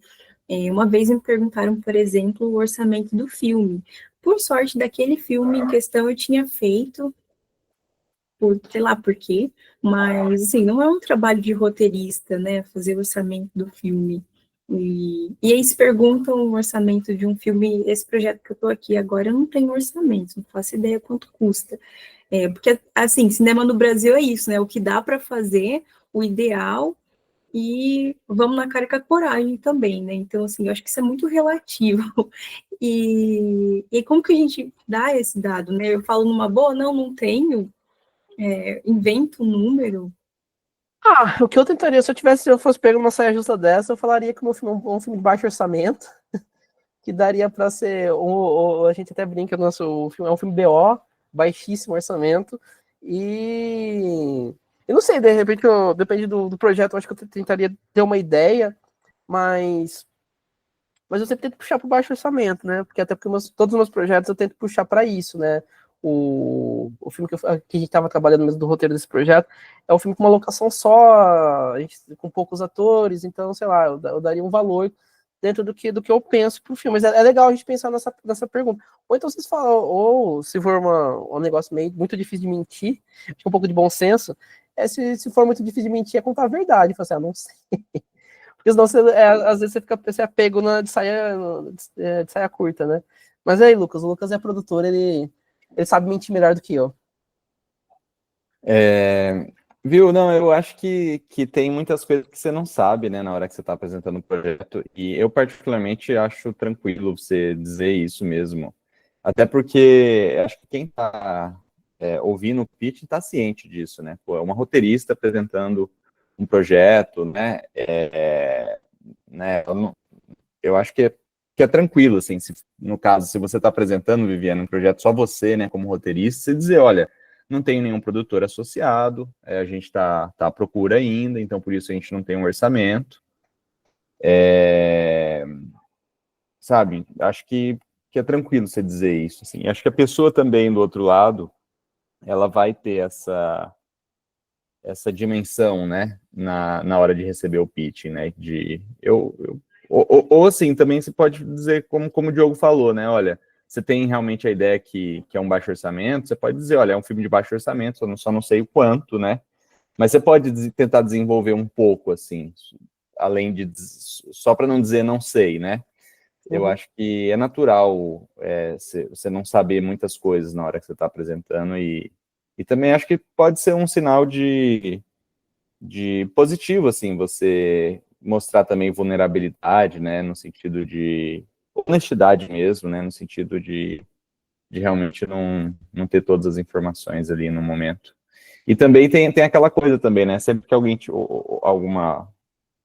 Uma vez me perguntaram, por exemplo, o orçamento do filme. Por sorte, daquele filme em questão eu tinha feito, sei lá por quê, mas, assim, não é um trabalho de roteirista, né, fazer o orçamento do filme. E aí se perguntam o orçamento de um filme, esse projeto que eu tô aqui agora, eu não tenho orçamento, não faço ideia quanto custa. Porque, assim, cinema no Brasil é isso, né, o que dá para fazer, o ideal, e vamos na cara com a coragem também, né? Então, assim, eu acho que isso é muito relativo. E como que a gente dá esse dado, né? Eu falo numa boa, não tenho, invento um número. O que eu tentaria, se eu fosse pegar uma saia justa dessa, eu falaria que o meu filme é um filme de baixo orçamento, que daria para ser, a gente até brinca, o filme é um filme BO, baixíssimo orçamento, e eu não sei, de repente, depende do projeto, eu acho que eu tentaria ter uma ideia, mas eu sempre tento puxar para baixo orçamento, né? Porque até porque todos os meus projetos eu tento puxar para isso, né? o filme que a gente estava trabalhando mesmo do roteiro desse projeto é um filme com uma locação só, com poucos atores, então, sei lá, eu daria um valor dentro do que eu penso pro filme. Mas é legal a gente pensar nessa pergunta. Ou então vocês falam, ou se for um negócio meio muito difícil de mentir, acho que um pouco de bom senso, se for muito difícil de mentir, é contar a verdade. Falar assim, não sei. Porque senão às vezes você é pego de saia curta, né? Mas aí, Lucas, o Lucas é produtor, ele sabe mentir melhor do que eu. Viu? Não, eu acho que tem muitas coisas que você não sabe, né, na hora que você está apresentando o projeto, e eu particularmente acho tranquilo você dizer isso mesmo. Até porque acho que quem está ouvindo o pitch está ciente disso, né? Pô, é uma roteirista apresentando um projeto, né? Eu acho que é tranquilo, assim, no caso, se você está apresentando, Viviane, um projeto só você, né, como roteirista, você dizer, olha, não tem nenhum produtor associado, a gente está à procura ainda, então por isso a gente não tem um orçamento. Sabe, acho que é tranquilo você dizer isso, assim. Acho que a pessoa também, do outro lado, ela vai ter essa dimensão, né, na hora de receber o pitch, né, ou assim, também você pode dizer, como o Diogo falou, né, olha, você tem realmente a ideia que é um baixo orçamento, você pode dizer, olha, é um filme de baixo orçamento, só não sei o quanto, né, mas você pode tentar desenvolver um pouco, assim, além de, só para não dizer não sei, né, eu acho que é natural você não saber muitas coisas na hora que você está apresentando e também acho que pode ser um sinal de positivo, assim, você mostrar também vulnerabilidade, né, no sentido de honestidade mesmo, né, no sentido de realmente não ter todas as informações ali no momento. E também tem aquela coisa também, né, sempre que alguém te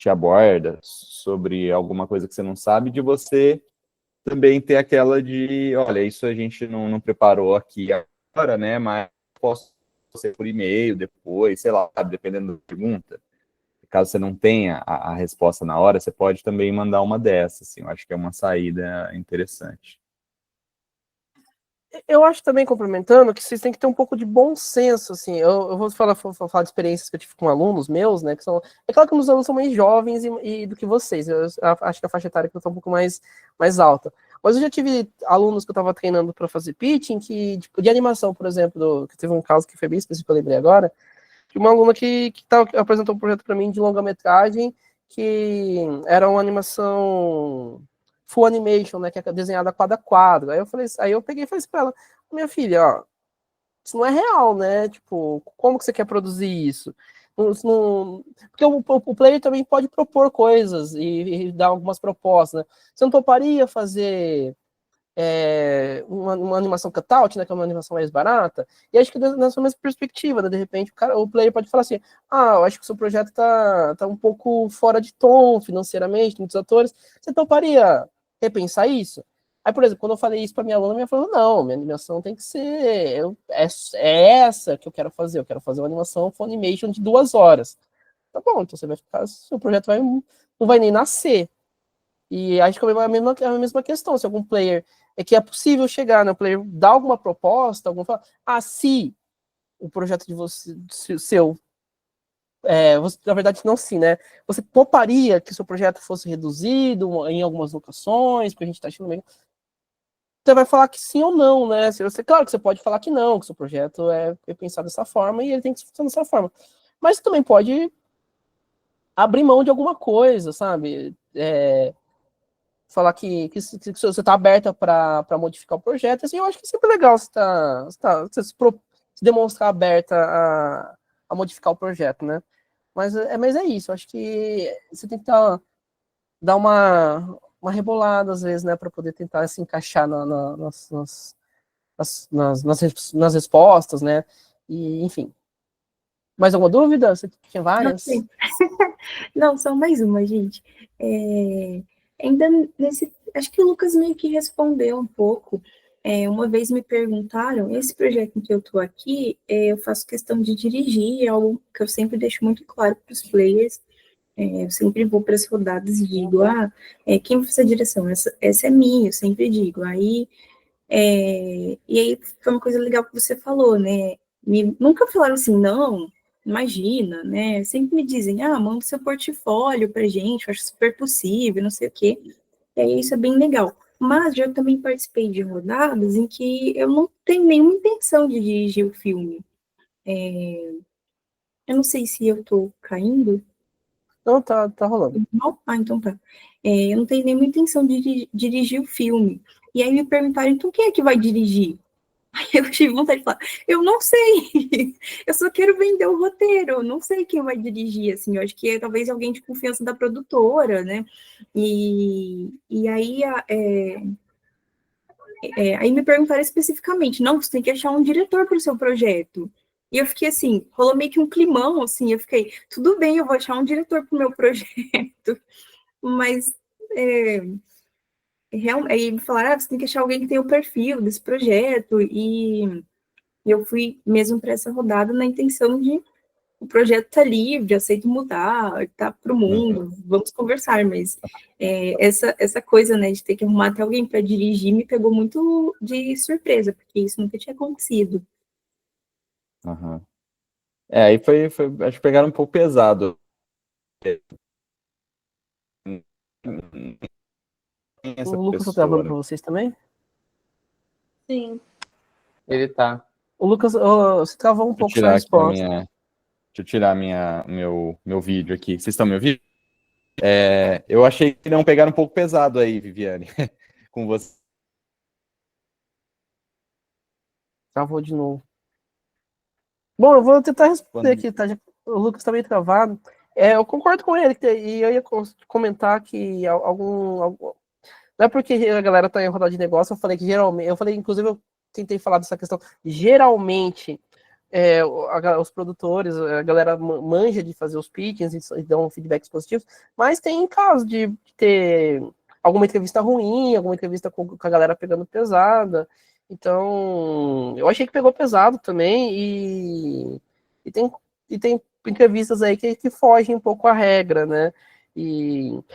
aborda sobre alguma coisa que você não sabe, de você também ter aquela de, olha, isso a gente não preparou aqui agora, né, mas posso ser por e-mail depois, sei lá, dependendo da pergunta. Caso você não tenha a resposta na hora, você pode também mandar uma dessas, assim, eu acho que é uma saída interessante. Eu acho também, complementando, que vocês têm que ter um pouco de bom senso, assim, eu vou falar de experiências que eu tive com alunos meus, né, que são, é claro que os alunos são mais jovens e do que vocês, eu acho que a faixa etária que eu tô um pouco mais alta, mas eu já tive alunos que eu tava treinando para fazer pitching, que, tipo, de animação, por exemplo, que teve um caso que foi bem específico, eu lembrei agora, de uma aluna que apresentou um projeto para mim de longa-metragem, que era uma animação full animation, né, que é desenhada quadro a quadro. Aí eu peguei e falei para ela, minha filha, ó, isso não é real, né? Tipo, como que você quer produzir isso? Porque o player também pode propor coisas e dar algumas propostas, né? Você não toparia fazer uma animação cutout, né, que é uma animação mais barata, e acho que nessa mesma perspectiva, né, de repente o player pode falar assim, eu acho que o seu projeto tá um pouco fora de tom financeiramente, muitos atores, você toparia repensar isso? Aí, por exemplo, quando eu falei isso para minha aluna, minha falou, não, minha animação tem que ser, é essa que eu quero fazer uma animação full animation de 2 horas. Tá bom, então você vai ficar, seu projeto não vai nem nascer. E acho que é a mesma questão, se algum player que é possível chegar, né? O player dá alguma proposta, se o projeto de você, seu, na verdade não se, né? Você toparia que seu projeto fosse reduzido em algumas locações, porque a gente está achando meio... Você vai falar que sim ou não, né? Claro que você pode falar que não, que seu projeto é pensado dessa forma e ele tem que funcionar dessa forma. Mas você também pode abrir mão de alguma coisa, sabe? Falar que você está aberta para modificar o projeto, assim, eu acho que é sempre legal você se demonstrar aberta a modificar o projeto, né? Mas é isso, eu acho que você tem que dar uma rebolada, às vezes, né, para poder tentar se encaixar nas respostas, né? E, enfim. Mais alguma dúvida? Você tinha várias? Não, só mais uma, gente. Ainda acho que o Lucas meio que respondeu um pouco. Uma vez me perguntaram, esse projeto em que eu estou aqui, eu faço questão de dirigir, é algo que eu sempre deixo muito claro para os players. Eu sempre vou para as rodadas e digo, quem vai fazer a direção? Essa é minha, eu sempre digo. Aí E aí foi uma coisa legal que você falou, né? Nunca falaram assim, não, imagina, né? Sempre me dizem, manda seu portfólio pra gente, eu acho super possível, não sei o quê. E aí isso é bem legal. Mas já também participei de rodadas em que eu não tenho nenhuma intenção de dirigir o filme. Eu não sei se eu tô caindo. Não, tá rolando. Não? Então tá. Eu não tenho nenhuma intenção de dirigir o filme. E aí me perguntaram, então quem é que vai dirigir? Aí eu tive vontade de falar, eu não sei, eu só quero vender o roteiro, eu não sei quem vai dirigir, assim, eu acho que é talvez alguém de confiança da produtora, né? E aí, aí me perguntaram especificamente, não, você tem que achar um diretor para o seu projeto. E eu fiquei assim, rolou meio que um climão, assim, eu fiquei, tudo bem, eu vou achar um diretor para o meu projeto, mas aí me falaram, você tem que achar alguém que tenha o perfil desse projeto, e eu fui mesmo para essa rodada na intenção de o projeto tá livre, aceito mudar, tá para o mundo, vamos conversar, mas essa coisa, né, de ter que arrumar até alguém para dirigir me pegou muito de surpresa, porque isso nunca tinha acontecido. Aham. Aí acho que pegaram um pouco pesado. Essa O Lucas tá travando pessoa, pra vocês também? Sim. Ele tá. O Lucas, você travou um deixa eu pouco sua tirar aqui resposta. deixa eu tirar meu vídeo aqui. Vocês estão me ouvindo? Eu achei que não pegaram um pouco pesado aí, Viviane, com você. Travou de novo. Bom, eu vou tentar responder Quando- aqui, tá? O Lucas tá meio travado. Eu concordo com ele, e eu ia comentar que não é porque a galera tá em rodada de negócio, eu falei que geralmente, inclusive eu tentei falar dessa questão, geralmente os produtores, a galera manja de fazer os pitches e dão feedbacks positivos, mas tem casos de ter alguma entrevista ruim, alguma entrevista com a galera pegando pesada. Então, eu achei que pegou pesado também, e tem entrevistas aí que fogem um pouco à regra, né?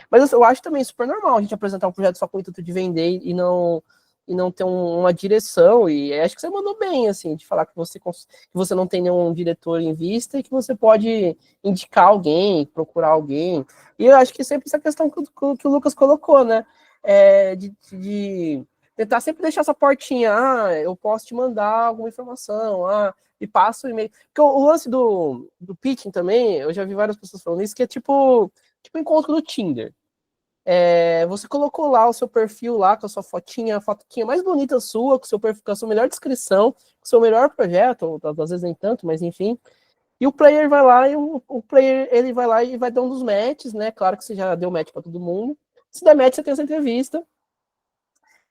Mas eu acho também super normal a gente apresentar um projeto só com o intuito de vender e não ter uma direção, e acho que você mandou bem, assim, de falar que você não tem nenhum diretor em vista e que você pode indicar alguém, procurar alguém. E eu acho que sempre essa questão que o Lucas colocou, né? De tentar sempre deixar essa portinha, eu posso te mandar alguma informação, e passa o e-mail. Porque o lance do pitching também, eu já vi várias pessoas falando isso, que é tipo encontro no Tinder. Você colocou lá o seu perfil lá com a sua fotinha, a fotinha mais bonita sua, com o seu perfil, com a sua melhor descrição, com o seu melhor projeto, ou às vezes nem tanto, mas enfim. E o player vai lá e o player ele vai lá e vai dar um dos matches, né? Claro que você já deu match para todo mundo. Se der match, você tem essa entrevista.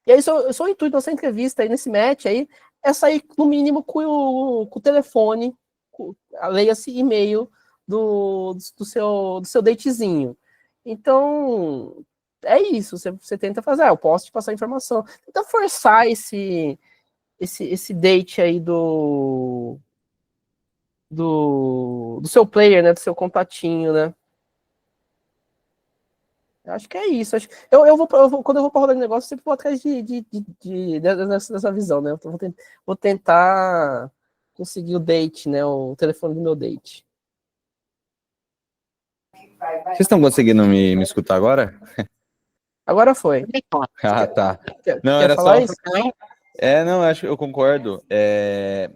E aí, o intuito dessa entrevista aí, nesse match aí, é sair, no mínimo, com o telefone, leia-se e-mail do seu datezinho. Então, é isso, você tenta fazer, eu posso te passar informação. Tenta forçar esse date aí do seu player, né, do seu contatinho, né. Acho que é isso. Quando eu vou para rodar de negócio, eu sempre vou atrás dessa visão, né? Então, vou tentar conseguir o date, né? O telefone do meu date. Vocês estão conseguindo me escutar agora? Agora foi. Ah, tá. Não, Quer era falar só. isso? Não, acho que eu concordo.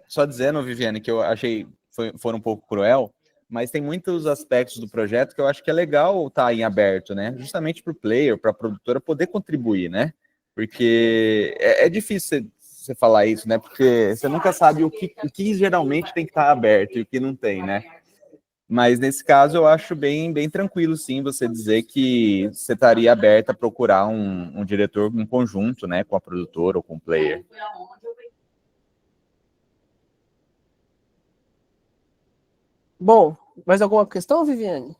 Só dizendo, Viviane, que eu achei foram um pouco cruel, mas tem muitos aspectos do projeto que eu acho que é legal estar em aberto, né? Justamente para o player, para a produtora poder contribuir, né? Porque é difícil você falar isso, né? Porque você nunca sabe o que geralmente tem que estar aberto e o que não tem, né? Mas nesse caso eu acho bem tranquilo, sim, você dizer que você estaria aberta a procurar um diretor em conjunto, né, com a produtora ou com o player. Bom, mais alguma questão, Viviane?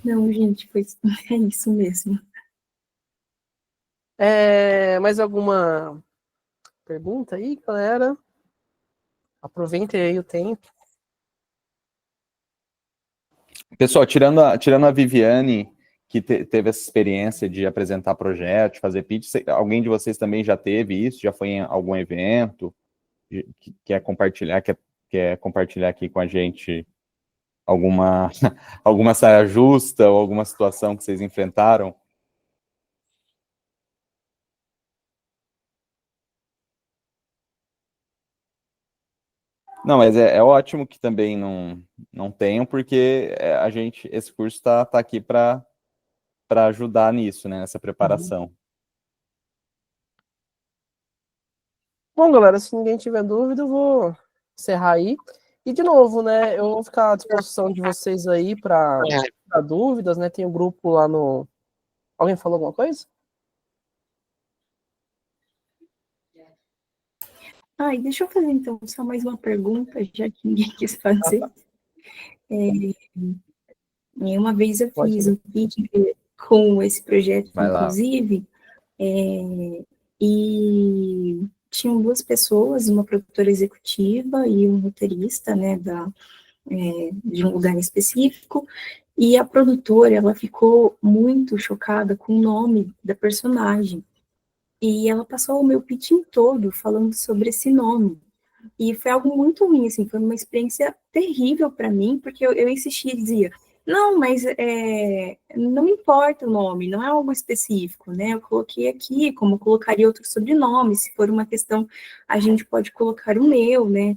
Não, gente, é isso mesmo. Mais alguma pergunta aí, galera? Aproveitem aí o tempo. Pessoal, tirando a Viviane, teve essa experiência de apresentar projetos, fazer pitch? Alguém de vocês também já teve isso? Já foi em algum evento? Que quer compartilhar aqui com a gente alguma, alguma saia justa ou alguma situação que vocês enfrentaram? Não, mas é ótimo que também não tenham, porque esse curso está aqui para ajudar nisso, né, nessa preparação. Bom, galera, se ninguém tiver dúvida, eu vou encerrar aí. E, de novo, né, eu vou ficar à disposição de vocês aí para dúvidas, né? Tem um grupo lá no... Alguém falou alguma coisa? E deixa eu fazer, então, só mais uma pergunta, já que ninguém quis fazer. Uma vez eu fiz um pitch com esse projeto, inclusive, e tinham duas pessoas, uma produtora executiva e um roteirista, né, de um lugar específico, e a produtora, ela ficou muito chocada com o nome da personagem, e ela passou o meu pitching todo falando sobre esse nome, e foi algo muito ruim, assim, foi uma experiência terrível para mim, porque eu insistia e dizia, não, mas não importa o nome, não é algo específico, né? Eu coloquei aqui, como eu colocaria outro sobrenome, se for uma questão, a gente pode colocar o meu, né?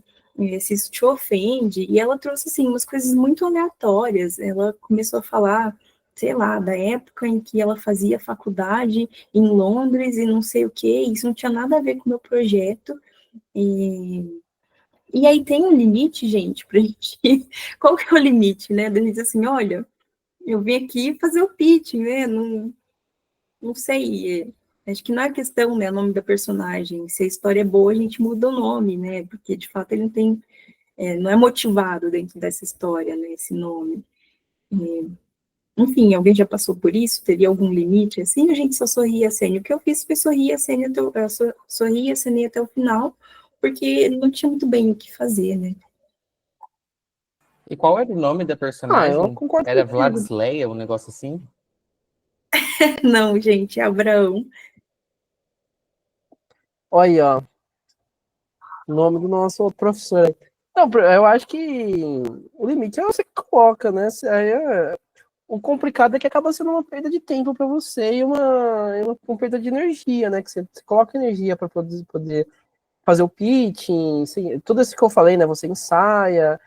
Se isso te ofende. E ela trouxe, assim, umas coisas muito aleatórias. Ela começou a falar, sei lá, da época em que ela fazia faculdade em Londres e não sei o quê, isso não tinha nada a ver com o meu projeto. E aí tem um limite, gente, pra gente. Qual que é o limite, né? Da gente dizer assim, olha, eu vim aqui fazer o pitch, né? Não sei. Acho que não é questão, né? O nome da personagem. Se a história é boa, a gente muda o nome, né? Porque de fato ele não tem. Não é motivado dentro dessa história, né? Esse nome. Enfim, alguém já passou por isso? Teria algum limite assim? A gente só sorria a cena. O que eu fiz foi sorrir a cena até o final, porque não tinha muito bem o que fazer, né? E qual era o nome da personagem? Eu concordo Era contigo. Vladislav, um negócio assim? Não, gente, é Abraão. Olha, ó, o nome do nosso professor. Não, eu acho que o limite é você que coloca, né? O complicado é que acaba sendo uma perda de tempo para você e uma perda de energia, né? Que você coloca energia para poder fazer o pitching, assim, tudo isso que eu falei, né? Você ensaia,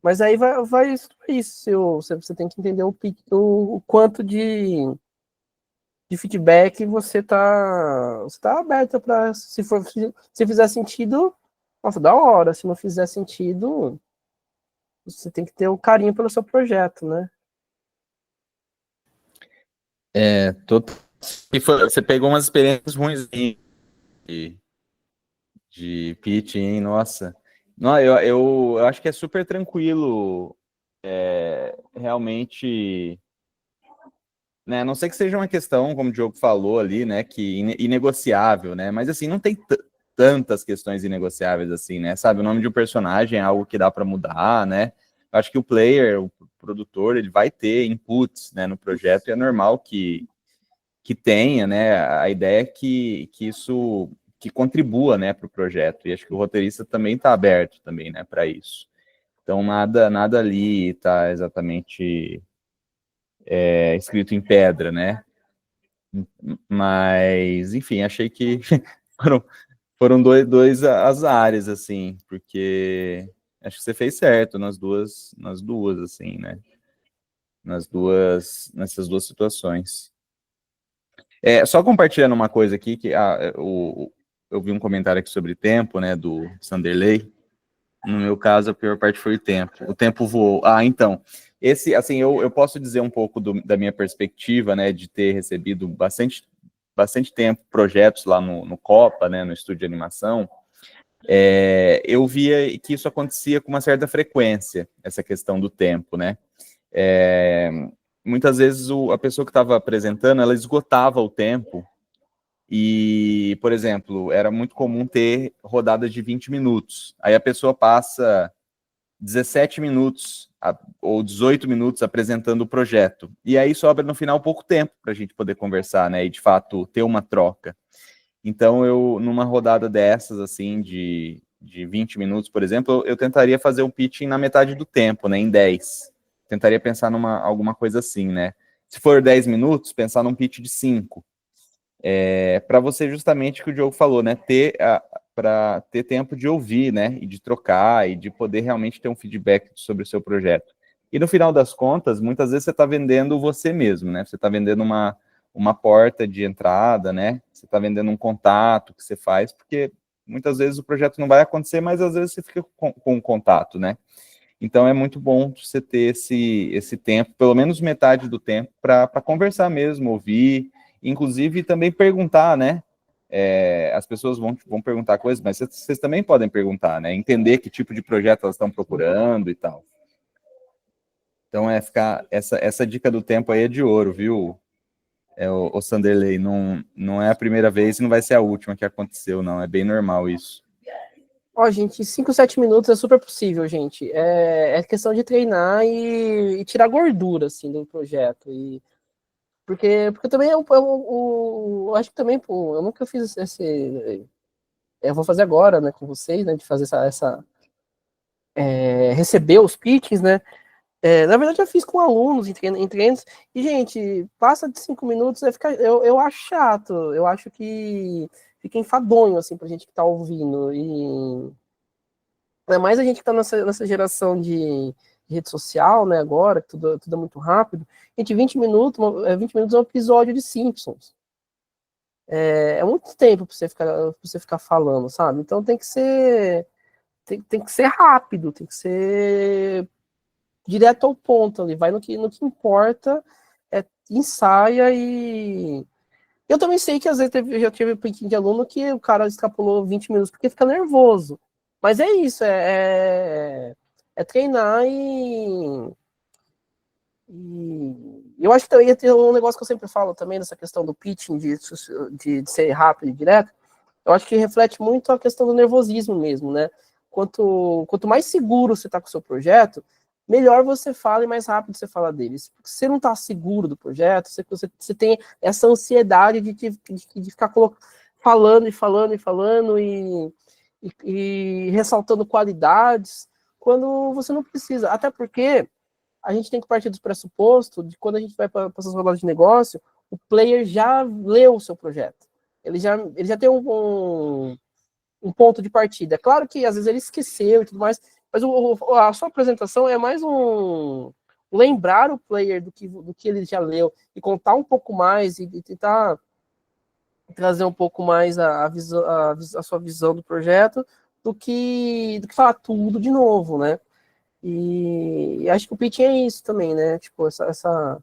mas aí vai isso. Você tem que entender o quanto de feedback você tá aberto para, se fizer sentido, nossa, da hora. Se não fizer sentido, você tem que ter um carinho pelo seu projeto, né? Você pegou umas experiências ruins de pitching, nossa. Não, eu acho que é super tranquilo, realmente, né? A não sei que seja uma questão, como o Diogo falou ali, né? Que inegociável, né? Mas assim, não tem tantas questões inegociáveis assim, né? Sabe, o nome de um personagem é algo que dá para mudar, né? Eu acho que o player, o produtor, ele vai ter inputs, né, no projeto, e é normal que tenha, né? A ideia é que isso que contribua, né, para o projeto. E acho que o roteirista também está aberto também, né, para isso. Então nada ali está exatamente escrito em pedra, né? Mas, enfim, achei que foram dois azares, assim, porque acho que você fez certo nas duas, assim, né? Nessas duas situações. Só compartilhando uma coisa aqui, que eu vi um comentário aqui sobre tempo, né, do Sanderley. No meu caso, a pior parte foi o tempo. O tempo voou. Então, assim, eu posso dizer um pouco da minha perspectiva, né, de ter recebido bastante tempo projetos lá no Copa, né, no estúdio de animação. Eu via que isso acontecia com uma certa frequência, essa questão do tempo, né? Muitas vezes a pessoa que estava apresentando, ela esgotava o tempo e, por exemplo, era muito comum ter rodadas de 20 minutos. Aí a pessoa passa 17 minutos ou 18 minutos apresentando o projeto. E aí sobra no final pouco tempo para a gente poder conversar, né? E de fato ter uma troca. Então, eu, numa rodada dessas, assim, de 20 minutos, por exemplo, eu tentaria fazer o pitching na metade do tempo, né? Em 10. Tentaria pensar alguma coisa assim, né? Se for 10 minutos, pensar num pitch de 5. Para você, justamente, que o Diogo falou, né? Para ter tempo de ouvir, né? E de trocar, e de poder realmente ter um feedback sobre o seu projeto. E no final das contas, muitas vezes você está vendendo você mesmo, né? Você está vendendo uma porta de entrada, né? Você está vendendo um contato que você faz, porque muitas vezes o projeto não vai acontecer, mas às vezes você fica com um contato, né? Então é muito bom você ter esse tempo, pelo menos metade do tempo, para conversar mesmo, ouvir, inclusive também perguntar, né? As pessoas vão perguntar coisas, mas vocês também podem perguntar, né? Entender que tipo de projeto elas estão procurando e tal. Então essa dica do tempo aí é de ouro, viu? O Sanderley, não é a primeira vez e não vai ser a última que aconteceu, não. É bem normal isso. Ó, gente, 5, 7 minutos é super possível, gente. É questão de treinar e tirar gordura, assim, do projeto. Porque também eu acho que também, pô, eu nunca fiz esse. Eu vou fazer agora, né, com vocês, né, de fazer receber os pitches, né? Na verdade, eu fiz com alunos em treinos, e, gente, passa de 5 minutos, eu acho chato, eu acho que fica enfadonho, assim, pra gente que tá ouvindo, e ainda mais a gente que tá nessa geração de rede social, né, agora, que tudo é muito rápido, gente, 20 minutos é um episódio de Simpsons. É muito tempo pra você ficar falando, sabe? Então tem que ser rápido, tem que ser direto ao ponto ali, vai no que importa, ensaia e... Eu também sei que às vezes já tive um pouquinho de aluno que o cara extrapolou 20 minutos porque fica nervoso. Mas é isso, é treinar e eu acho que também tem um negócio que eu sempre falo também nessa questão do pitching, de ser rápido e direto, eu acho que reflete muito a questão do nervosismo mesmo, né? Quanto mais seguro você está com o seu projeto, melhor você fala e mais rápido você fala deles. Porque se você não está seguro do projeto, você tem essa ansiedade de ficar falando e ressaltando qualidades, quando você não precisa. Até porque a gente tem que partir do pressuposto de quando a gente vai para essas rodadas de negócio, o player já leu o seu projeto. Ele já tem um ponto de partida. É claro que às vezes ele esqueceu e tudo mais, mas a sua apresentação é mais lembrar o player do que ele já leu e contar um pouco mais e tentar trazer um pouco mais a sua visão do projeto do que falar tudo de novo, né? E acho que o pitching é isso também, né? Tipo, essa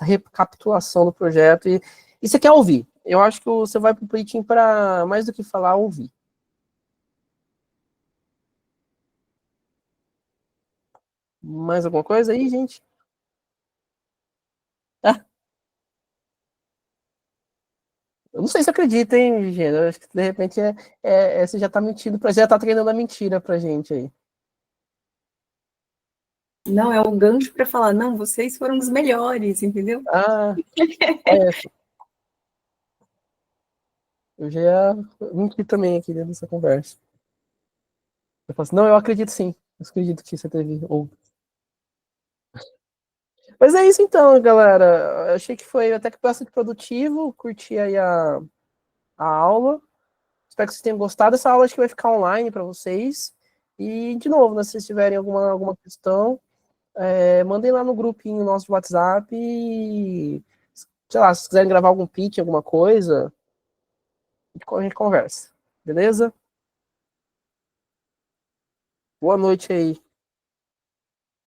recapitulação do projeto. E você quer ouvir. Eu acho que você vai para o pitching para mais do que falar, ouvir. Mais alguma coisa aí, gente? Ah, eu não sei se acredita, hein, Gênero? Eu acho que de repente você já tá mentindo, já tá treinando a mentira pra gente aí. Não, é o gancho para falar, não, vocês foram os melhores, entendeu? Ah, é. Eu já ia mentir também aqui dentro dessa conversa. Eu falo assim, não, eu acredito sim. Eu acredito que você teve outro. Mas é isso então, galera. Eu achei que foi até que bastante produtivo. Curti aí a aula. Espero que vocês tenham gostado. Essa aula acho que vai ficar online para vocês. E, de novo, né, se vocês tiverem alguma questão, mandem lá no grupinho nosso de WhatsApp. E, sei lá, se quiserem gravar algum pitch, alguma coisa, a gente conversa. Beleza? Boa noite aí.